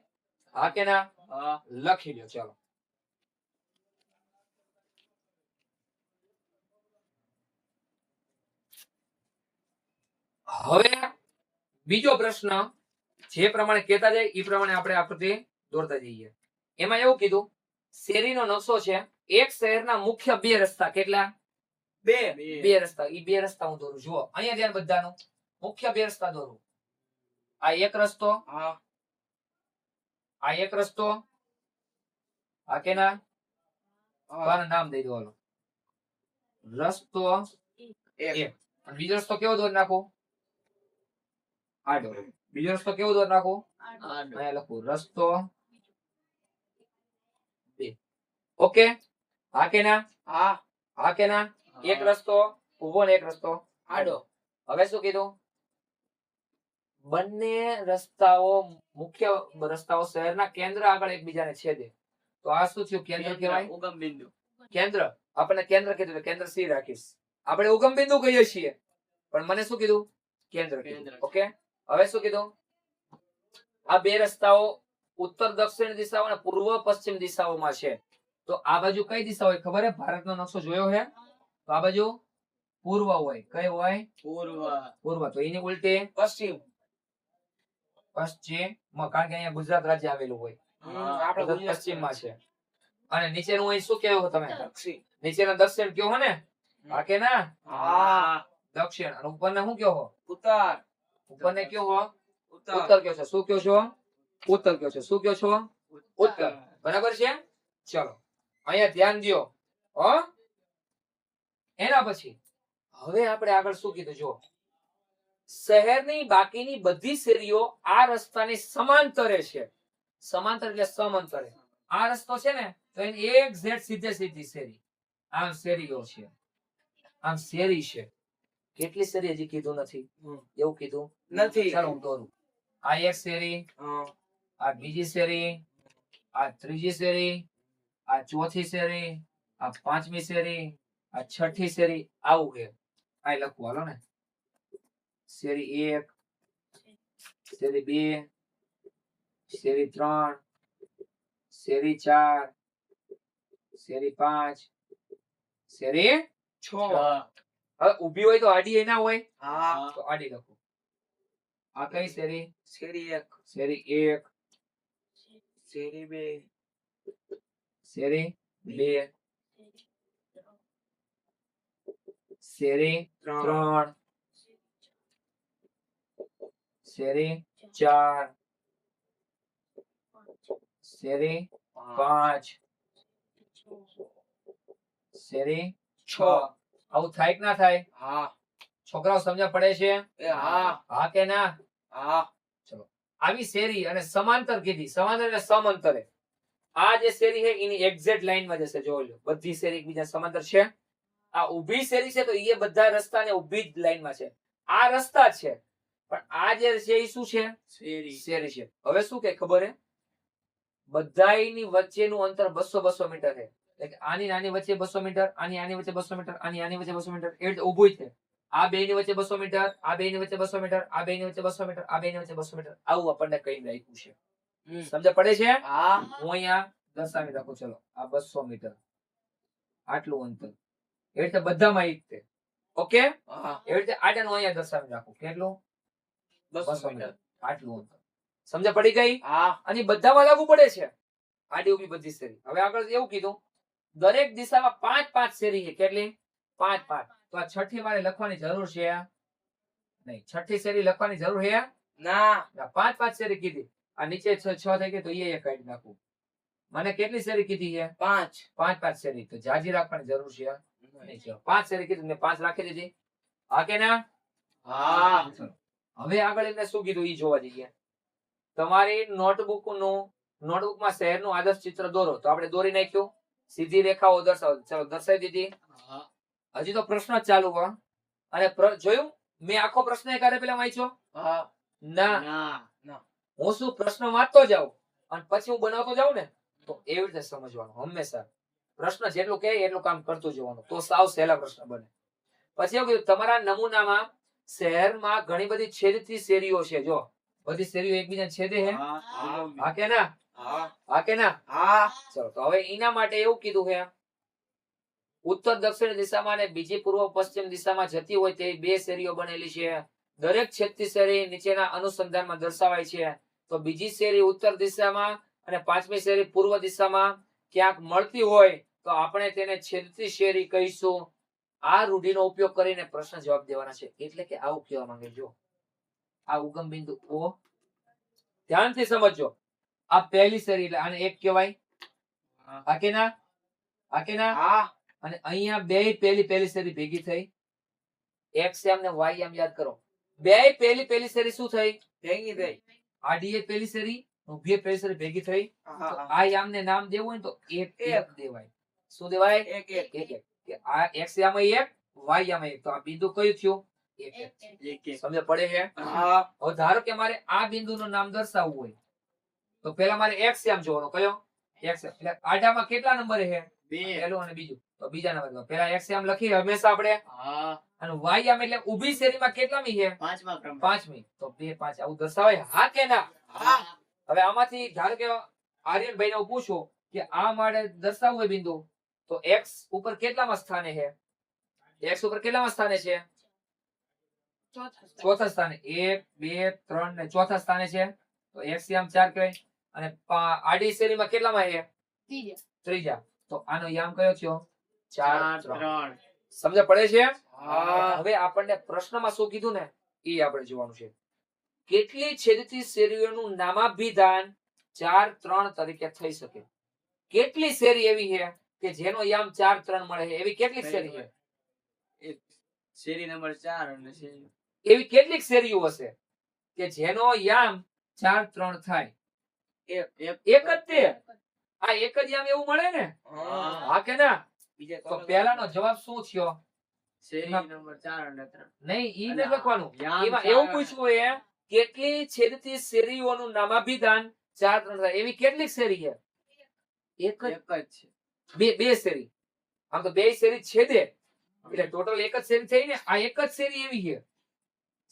હા કે ના લખી લ્યો ચાલો હવે બીજો પ્રશ્ન જે પ્રમાણે કહેતા જાય એ પ્રમાણે આપણે આકૃતિ દોરતા જઈએ એમાં એવું કીધું શેરીનો નકશો છે એક શહેરના મુખ્ય 2 રસ્તા કેટલા 2 બે રસ્તા ઈ 2 રસ્તા હું દોરું જુઓ અહીંયા ધ્યાન બધાનું મુખ્ય 2 રસ્તા દોરું આ એક રસ્તો હા આ એક રસ્તો આ કેના હા કોનું નામ દઈ દો હાલો રસ્તો એક એક અને બીજો રસ્તો કેવો દોરી નાખું આડો બીજો રસ્તો કેવો દોરી નાખું અહીંયા લખું રસ્તો 2 ઓકે હા કે ના હા હા કે ના એક રસ્તો ઊભો ને એક રસ્તો આડો હવે શું કીધું બંને રસ્તાઓ મુખ્ય રસ્તાઓ શહેરના કેન્દ્ર આગળ એકબીજાને છેદે તો આ શું થયું કેન્દ્ર કહેવાય ઉગમ બિંદુ કેન્દ્ર આપણે કેન્દ્ર કીધું એટલે કેન્દ્ર સી રાખીશ આપણે ઉગમ બિંદુ કહીએ છીએ પણ મને શું કીધું કેન્દ્ર કેન્દ્ર. ઓકે હવે શું કીધું આ 2 રસ્તાઓ ઉત્તર દક્ષિણ દિશાઓ અને પૂર્વ પશ્ચિમ દિશાઓમાં છે તો આ બાજુ કઈ દિશા હોય ખબર હે ભારતનો નકશો જોયો હે તો આ બાજુ પૂર્વ હોય કઈ હોય પૂર્વ પૂર્વ તો એની ઉલટી પશ્ચિમ પશ્ચિમ કારણ કે અહીંયા ગુજરાત રાજ્ય આવેલું હોય આપણે ગુજરાત પશ્ચિમમાં છે અને નીચેનું અહીં શું કહેવું તમે દક્ષિણ નીચેના દક્ષિણ કયો હો ને હા કે ના હા દક્ષિણ અને ઉપરને શું કયો હો ઉત્તર ઉપરને કયો હો ઉત્તર ઉત્તર કયો છો શું કયો છો ઉત્તર કયો છો શું કયો છો ઉત્તર બરાબર છે ચલો અહીંયા ધ્યાન દ્યો હો એના પછી હવે આપણે આગળ શું કીધું જો શહેરની બાકીની બધી શેરીઓ આ રસ્તાની સમાંતરે છે સમાંતર એટલે સમાંતરે આ રસ્તો છે ને તો એની એક્ઝેક્ટ સીધે સીધી શેરી આમ શેરીઓ છે આમ શેરી છે કેટલી શેરી હજી કીધું નથી એવું કીધું નથી ચાલો હું દોરું આ એક શેરી હા આ બીજી શેરી આ ત્રીજી શેરી આ ચોથી શેરી આ પાંચમી શેરી આ છઠ્ઠી શેરી આવું છે આ લખવું હાલો ને શેરી 1 શેરી 2 શેરી 3 શેરી 4 શેરી 5 શેરી 6 હવે ઊભી હોય તો આડી એ ના હોય હા તો આડી લખું આ કઈ શેરી શેરી 1 શેરી 1 શેરી 2 શેરી 2 શેરી 3 શેરી 4 શેરી 5 શેરી 6 આવું થાય કે ના થાય હા છોકરાઓ સમજણ પડે છે એ હા હા કે ના હા આવી શેરી અને સમાંતર કીધી, સમાંતર એટલે સમંતરે. આ જે શેરી છે એની એક્ઝેક્ટ લાઈનમાં જશે. જોઈ લો, બધી શેરી એકબીજા સમાંતર છે. આ ઊભી શેરી છે તો એ બધા રસ્તાને ઊભી જ લાઈનમાં છે. આ રસ્તા જ છે, પણ આ જે છે એ શું છે? શેરી. શેરી છે. હવે શું કે ખબર હે? બધાયની વચ્ચેનું અંતર 200 મીટર છે. એટલે કે આની આની વચ્ચે 200 મીટર, આની વચ્ચે 200 મીટર, આની વચ્ચે 200 મીટર, એ રીતે ઊભું છે. આ બેની વચ્ચે 200 મીટર, આ બેની વચ્ચે 200 મીટર, આ બેની વચ્ચે 200 મીટર, આ બેની વચ્ચે 200 મીટર, આવું આપણને કઈ રાખ્યું છે. સમજ પડે છે? હા. હું અહીંયા દર્શાવી રાખું. ચલો, આ 200 મીટર, આટલું અંતર. એ રીતે બધામાં એક છે. ઓકે, હા. એ રીતે આટાનું અહીંયા દર્શાવી રાખું. કેટલું? 200 મીટર. આટલું અંતર. સમજ પડી ગઈ? હા. અને બધામાં લાગુ પડે છે. આડી ઊભી બધી શેરી. હવે આગળ એવું કીધું, દરેક દિશામાં 5-5 શેરી છે. કેટલી? 5-5. તો આ છઠ્ઠી મારે લખવાની જરૂર છે નહીં. છઠ્ઠી શેરી લખવાની જરૂર છે ના. 5-5 શેરી કીધી. આ નીચે 6 થઈ ગઈ તો એ કાઢી નાખું. મને કેટલી શેરી કીધી છે? 5. 5-5 શેરી. તો જાજી રાખવાની જરૂર છે નહીં. ચલો, 5 શેરી કીધી, મેં 5 રાખી દીધી. હા કે ના? હા. ચલો, હવે આગળ એમને શું કીધું એ જોવા જઈએ. તમારી નોટબુકમાં શહેરનું આદર્શ ચિત્ર દોરો. તો આપણે દોરી નાખ્યું. સીધી રેખાઓ દર્શાવો. ચલો, દર્શાવી દીધી. હજી તો પ્રશ્ન જ ચાલુ હોય. અને જોયું મેં આખો પ્રશ્ન એકારે પેલા વાંચ્યો? હા. ના. ના. હું શું પ્રશ્ન વાંચતો જાઉં અને પછી હું બનાવતો જાઉં ને, તો એવી રીતે સમજવાનું. હંમેશા પ્રશ્ન જેટલું કહે એટલું કામ કરતું જવાનું, તો સાવ સહેલા પ્રશ્ન બને. પછી એવું કીધું, તમારા નમૂનામાં શહેરમાં ઘણી બધી છેદતી શેરીઓ છે. જો બધી શેરીઓ એકબીજાને છેદે છે. હા કે ના? હા કે ના? હા. ચલો, તો હવે એના માટે એવું કીધું છે, ઉત્તર દક્ષિણ દિશામાં અને બીજી પૂર્વ પશ્ચિમ દિશામાં જતી હોય તેવી 2 શેરીઓ બનેલી છે. દરેક છેદતી શેરી નીચેના અનુસંધાનમાં દર્શાવાય છે. તો બીજી શેરી ઉત્તર દિશામાં અને 5મી શેરી પૂર્વ દિશામાં ક્યાંક મળતી હોય તો આપણે તેને છેદતી શેરી કહીશું. આ રૂઢિનો ઉપયોગ કરીને પ્રશ્ન જવાબ દેવાના છે. એટલે કે આવું કહેવા માંગે. જો આ ઉગમ બિંદુ O, ધ્યાનથી સમજજો. આ પહેલી શેરી એટલે આને એક કહેવાય. હા કે ના? હા કે ના? હા. અને અહીંયા બે પહેલી શેરી ભેગી થઈ. x એમ ને y એમ યાદ કરો. બે પહેલી શેરી શું થઈ? ભેગી થઈ. આડી એ પહેલી શેરી, ઊભી એ પહેલી શેરી ભેગી થઈ. તો આ યામ ને નામ દેવું હોય ને તો એક દેવાય. શું દેવાય? એક. એક. કે આ x યામાં એક, y યામાં એક. તો આ બિંદુ કયું થયું? એક. સમજ પડે છે? હા. હવે ધારો કે મારે આ બિંદુનું નામ દર્શાવવું હોય તો પહેલા મારે x યામ જોવાનો. કયો? x. એટલે આડામાં કેટલા નંબર છે? 2. પહેલું અને બીજું. તો બીજા નંબરમાં પહેલા x યામ લખી હંમેશા આપણે. અને y યામ એટલે ઊભી શેરીમાં કેટલામી છે? 5મી. તો 2, 5 આવું દર્શાવાય. હા કે ના? હા. હવે આમાંથી ધારો કે આર્યનભાઈને હું પૂછું કે આ મારે દર્શાવવું હોય બિંદુ, તો x ઉપર કેટલામાં સ્થાને છે? x ઉપર કેટલામાં સ્થાને છે? ચોથા સ્થાને. 1, 2, 3 ને ચોથા સ્થાને છે. તો x યામ 4 કહેવાય. અને આડી શેરીમાં કેટલામાં છે? ત્રીજા. તો આનો યામ કયો થયો? 4, 3. સમજ પડે છે? હા. હવે આપણને પ્રશ્નમાં શું કીધું ને એ આપણે જોવાનું છે. કેટલી છેદતી શેરીઓનું નામાભિધાન 4, 3 તરીકે થઈ શકે? કેટલી શેરી એવી છે કે જેનો યામ 4, 3 મળે છે? એવી કેટલીક શેરી છે? શેરી નંબર 4 અને શેરી એવી કેટલીક શેરીઓ હશે કે જેનો યામ 4, 3 થાય? એક જ તે. આ એક જ યામ એવું મળે ને? હા કે ના? તો પહેલાનો જવાબ શું થયો? શેરી નંબર 4 અને 3. નહીં, ઈ નથી લખવાનું. યામ એમાં 4 એવું પૂછવું એ કેટલી છેદતી શેરીઓનું નામાભિધાન 4, 3 થાય? એવી કેટલીક શેરી છે? એક જ. એક જ છે. બે શેરી. આમ તો બે શેરી છેદે એટલે ટોટલ એક જ શેરી થઈ ને. આ એક જ શેરી એવી છે.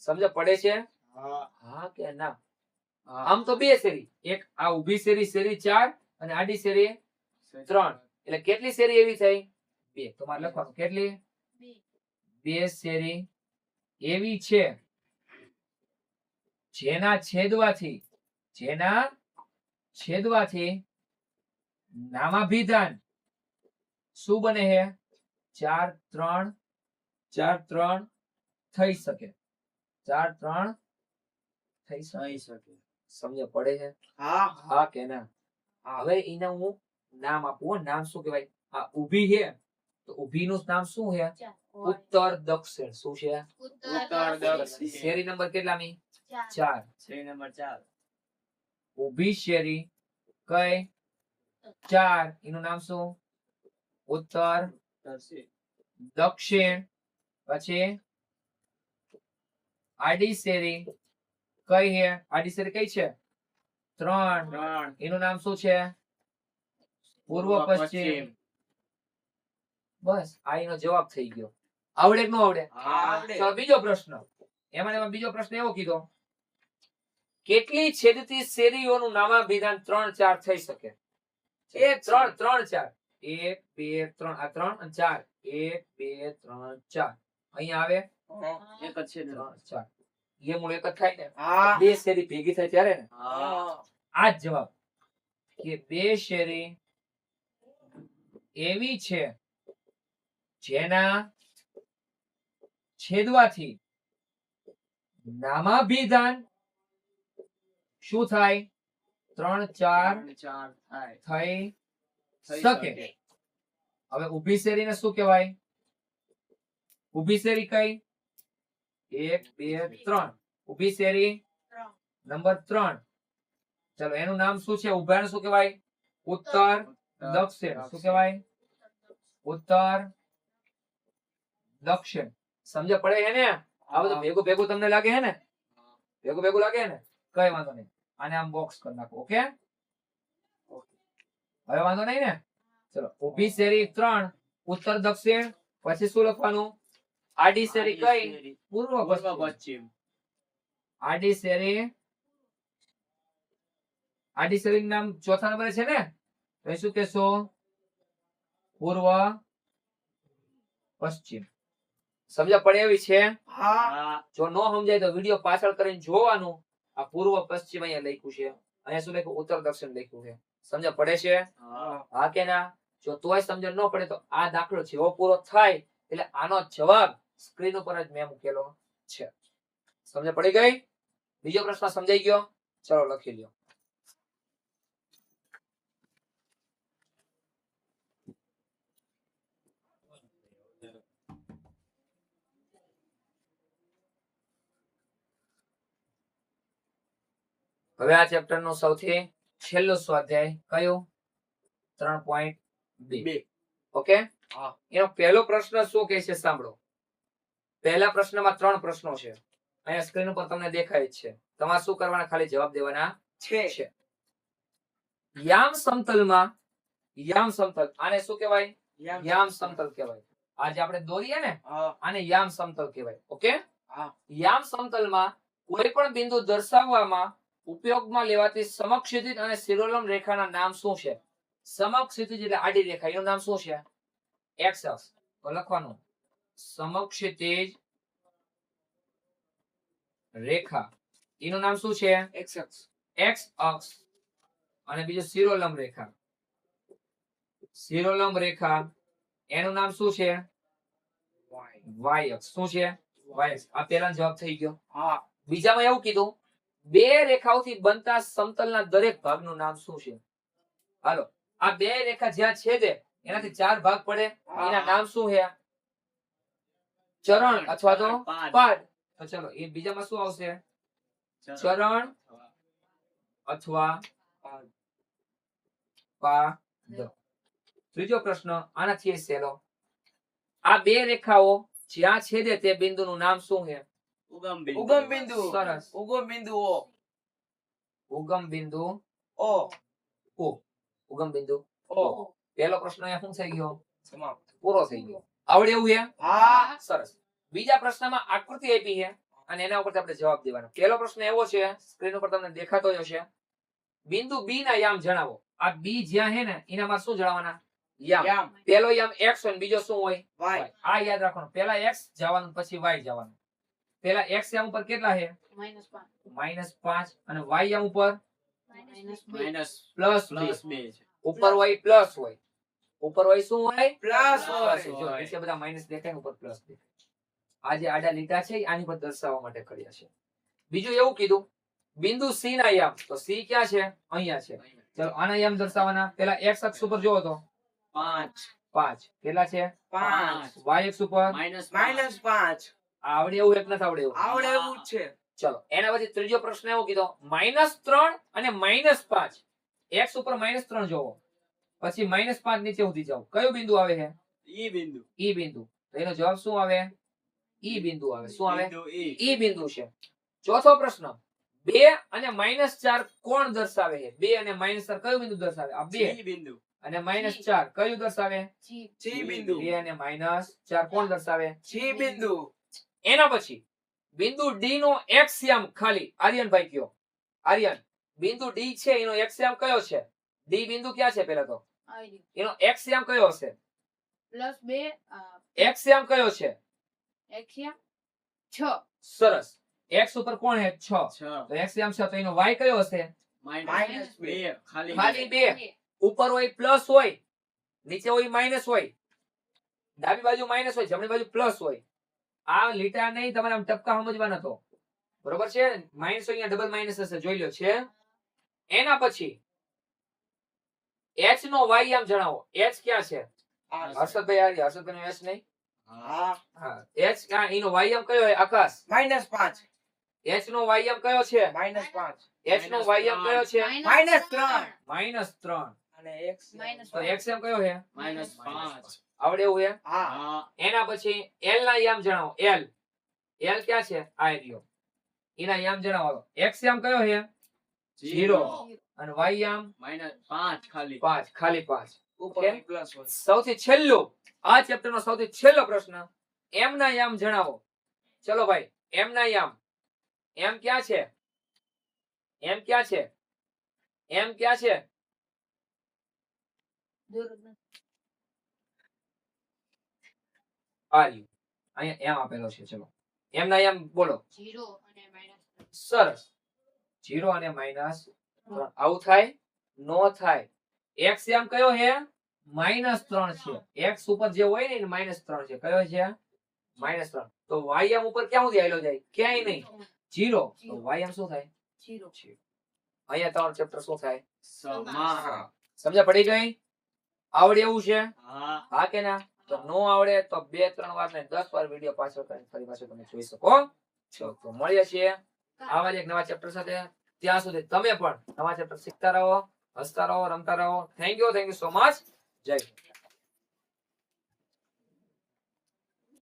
સમજ પડે છે? હા કે ના? આમ તો બે શેરી. એક આ ઊભી શેરી, શેરી 4 અને આડી શેરી 3. એટલે કેટલી શેરી એવી થઈ? 2. તો મારે લખવાનું કેટલી? 2 શેરી એવી છે જેના છેદવાથી નામાભિધાન શું બને છે? 4, 3 થઈ શકે. 4, 3 થઈ શકે. સમજ પડે છે? હા. હા કે ના? હવે એને હું નામ આપું. નામ શું કહેવાય? આ ઊભી છે તો ઊભીનું નામ શું છે? ઉત્તર દક્ષિણ. શું છે? ઉત્તર દક્ષિણ. શેરી નંબર કેટલામી? 4. શેરી નંબર 4. ઊભી શેરી કઈ 4 એનું નામ શું ઉત્તર દક્ષિણ પછી આડી શેરી કઈ હે આડી શેરી કઈ છે 3 એનું નામ શું છે પૂર્વ પશ્ચિમ બસ આ એનો જવાબ થઈ ગયો આવડે કે ન આવડે ચાલો બીજો પ્રશ્ન એમાં બીજો પ્રશ્ન એવો કીધો કેટલી છેદતી શેરીઓનું નામાભિધાન 3 4 થઈ શકે એ 3 3 4 1 2 3 આ 3 અને 4 1 2 3 4 અહીંયા આવે એક જ છે 3 4 એ મૂળ એક જ થાય ને બે શેરી ભેગી થાય ત્યારે ને આ જ જવાબ કે બે શેરી એવી છે જેના છેદવાથી નામાભિધાન શું થાય 3 4 થઈ શકે હવે ઊભી શેરીને શું કહેવાય ઊભી શેરી કઈ 1 2 3 ઊભી શેરી નંબર 3 ચલો એનું નામ શું છે ઉભાને શું કહેવાય ઉત્તર દક્ષિણ શું કહેવાય ઉત્તર દક્ષિણ સમજ પડે હે ને આ બધું ભેગું ભેગું તમને લાગે હે ને ભેગું ભેગું લાગે ને કઈ વાંધો નહીં આને આમ બોક્સ કરી નાખો ઓકે હવે વાંધો નહીં ને ચલો ઊભી શેરી 3 ઉત્તર દક્ષિણ પછી શું લખવાનું આડી શેરી કઈ પૂર્વ પશ્ચિમ આડી શેરી નામ ચોથા નંબરે છે ને તો શું કહેશો પૂર્વ પશ્ચિમ સમજા પડે એવી છે જો ન સમજાય તો વિડિયો પાછળ કરીને જોવાનું આ પૂર્વ પશ્ચિમ અહીંયા લખ્યું છે અહીંયા શું લખ્યું ઉત્તર દક્ષિણ લખ્યું છે સમજ પડે છે હા કે ના જો તોય સમજણ ન પડે તો આ દાખલો જેવો પૂરો થાય એટલે આનો જવાબ સ્ક્રીન ઉપર જ મેં મૂકેલો છે સમજ પડી ગઈ બીજો પ્રશ્ન સમજાઈ ગયો ચલો લખી લ્યો હવે આ ચેપ્ટર નો સૌથી છેલ્લો સ્વાધ્યાય કયો 3.2 ઓકે એનો પહેલો પ્રશ્ન શું કહે છે સાંભળો પહેલા પ્રશ્નમાં 3 પ્રશ્નો છે અહીંયા સ્ક્રીન ઉપર તમને દેખાય જ છે તમારે શું કરવાના ખાલી જવાબ દેવાના છે યામ સમતલમાં યામ સમતલ આને શું કહેવાય યામ સમતલ કહેવાય આજે આપણે દોરીએ ને આને યામ સમતલ કહેવાય ઓકે યામ સમતલમાં કોઈ પણ બિંદુ દર્શાવવામાં ઉપયોગમાં લેવાતી સમક્ષિતિજ અને શિરોલંબ રેખાના નામ શું છે સમક્ષિતિજ એટલે આડી રેખા એનું નામ શું છે એક્સ અક્ષ તો લખવાનું સમક્ષિતિજ રેખા એનું નામ શું છે એક્સ અક્ષ અને બીજું શિરોલંબ રેખા એનું નામ શું છે વાય અક્ષ શું છે વાય અક્ષ આ પહેલાનો જવાબ થઈ ગયો બીજામાં એવું કીધું બે રેખાઓથી બનતા સમતલના દરેક ભાગનું નામ શું છે હાલો આ બે રેખા જ્યાં છેદે એનાથી 4 ભાગ પડે એના નામ શું છે ચરણ અથવા તો પાદ તો ચલો એ બીજામાં શું આવશે ચરણ અથવા પાદ ત્રીજો પ્રશ્ન આનાથી સહેલો આ બે રેખાઓ જ્યાં છેદે તે બિંદુનું નામ શું છે ઉગમ બિંદુ સરસ ઉગમ બિંદુ ઉગમ બિંદુ ઉગમ બિંદુ પહેલો પ્રશ્ન અહીંયા શું થઈ ગયો સમાપ્ત પૂરો થઈ ગયો આવડે એવું છે હા સરસ બીજા પ્રશ્નમાં આકૃતિ આપી છે અને એના ઉપર આપણે જવાબ દેવાનો પહેલો પ્રશ્ન એવો છે સ્ક્રીન ઉપર તમને દેખાતો જ હશે બિંદુ બી ના યામ જણાવો આ બી જ્યાં છે ને એનામાં શું જણાવવાના યામ પહેલો યામ x હોય ને બીજો શું હોય y આ યાદ રાખવાનું પહેલા x જવાનું પછી y જવાનું પહેલા x યામ ઉપર કેટલા છે -5 અને y યામ ઉપર +2 ઉપર y પ્લસ હોય ઉપર y શું હોય પ્લસ જો નીચે બધા માઈનસ દેખાય ઉપર પ્લસ દેખાય આ જે આડા લીટા છે આની પર દર્શાવવા માટે કર્યા છે બીજું એવું કીધું બિંદુ c ના યામ તો c ક્યાં છે અહીંયા છે ચલો આના યામ દર્શાવવાના પહેલા x અક્ષ ઉપર જોવો તો 5 કેટલા છે 5 y અક્ષ ઉપર -5 આવડે એવું એક નથી આવડે એવું આવડે એવું જ છે ચલો એના પછી ત્રીજો પ્રશ્ન એવો કીધો -3 અને -5 x ઉપર -3 જોવો પછી -5 નીચે ઉધી જાઓ કયું બિંદુ આવે છે ઈ બિંદુ ઈ બિંદુ તો એનો જવાબ શું આવે ઈ બિંદુ આવે શું આવે બિંદુ ઈ ઈ બિંદુ છે ચોથો પ્રશ્ન 2 અને -4 કોણ દર્શાવે છે 2 અને -4 કયું બિંદુ દર્શાવે આ 2 ઈ બિંદુ અને -4 કયું દર્શાવે સી બિંદુ 2 અને -4 કોણ દર્શાવે સી બિંદુ એના પછી બિંદુ ડી નો x યામ ખાલી આર્યનભાઈ કયો આર્યન બિંદુ ડી છે એનો x યામ કયો છે ડી બિંદુ ક્યાં છે પહેલા તો એનો x યામ કયો હશે +2 x યામ કયો છે એક્યા 6 સરસ x ઉપર કોણ છે 6 6 તો x યામ છે તો એનો y કયો હશે -2 ખાલી ખાલી 2 ઉપર હોય પ્લસ હોય નીચે હોય માઇનસ હોય ડાબી બાજુ માઇનસ હોય જમણી બાજુ પ્લસ હોય આ લીટા નહીં તમારે આમ ટપકા સમજવાના તો બરોબર છે માઇનસ હોય અહીંયા ડબલ માઇનસ હશે જોઈ લો છે એના પછી h નો y આમ જણાવો h ક્યાં છે હર્ષદભાઈ હર્ષદભાઈ નો h નહીં હા હા h ક્યાં એનો y આમ કયો હોય આકાશ -5 h નો y આમ કયો છે -5 h નો y આમ કયો છે -3 અને x તો x આમ કયો છે -5 આવડે એવું છે હા એના પછી l ના યામ જણાવો l l ક્યાં છે આ રહ્યો એના યામ જણાવો x યામ કયો છે 0 અને y યામ -5 ખાલી 5 ખાલી 5 ઉપર Okay. પ્લસ હોય સૌથી છેલ્લો આ ચેપ્ટર નો સૌથી છેલ્લો પ્રશ્ન m ના યામ જણાવો ચલો ભાઈ m ના યામ m ક્યાં છે m ક્યાં છે m ક્યાં છે આ રહ્યું અહીંયા m આપેલો છે ચલો m ના યામ બોલો 0 અને -3 સરસ 0 અને -3 આવું થાય નો થાય x યામ કયો છે -3 છે x ઉપર જે હોય ને -3 છે કયો છે -3 તો y યામ ઉપર ક્યાં સુધી આયલો જાય ક્યાંય નહીં 0 તો y યામ શું થાય 0 અહીંયા તમારું ચેપ્ટર શું થાય સમા સમજ પડી ગઈ આવડે એવું છે હા હા કે ના તો નો આવડે તો 2-3 વાર ને 10 વાર વિડિયો પાછો કરીને ફરી પાછો તમે જોઈ શકો છો તો મળીએ છીએ આવા જ એક નવા ચેપ્ટર સાથે ત્યાં સુધી તમે પણ નવા ચેપ્ટર શીખતા રહો હસતા રહો રમતા રહો થેન્ક યુ સો મચ જય હિન્દ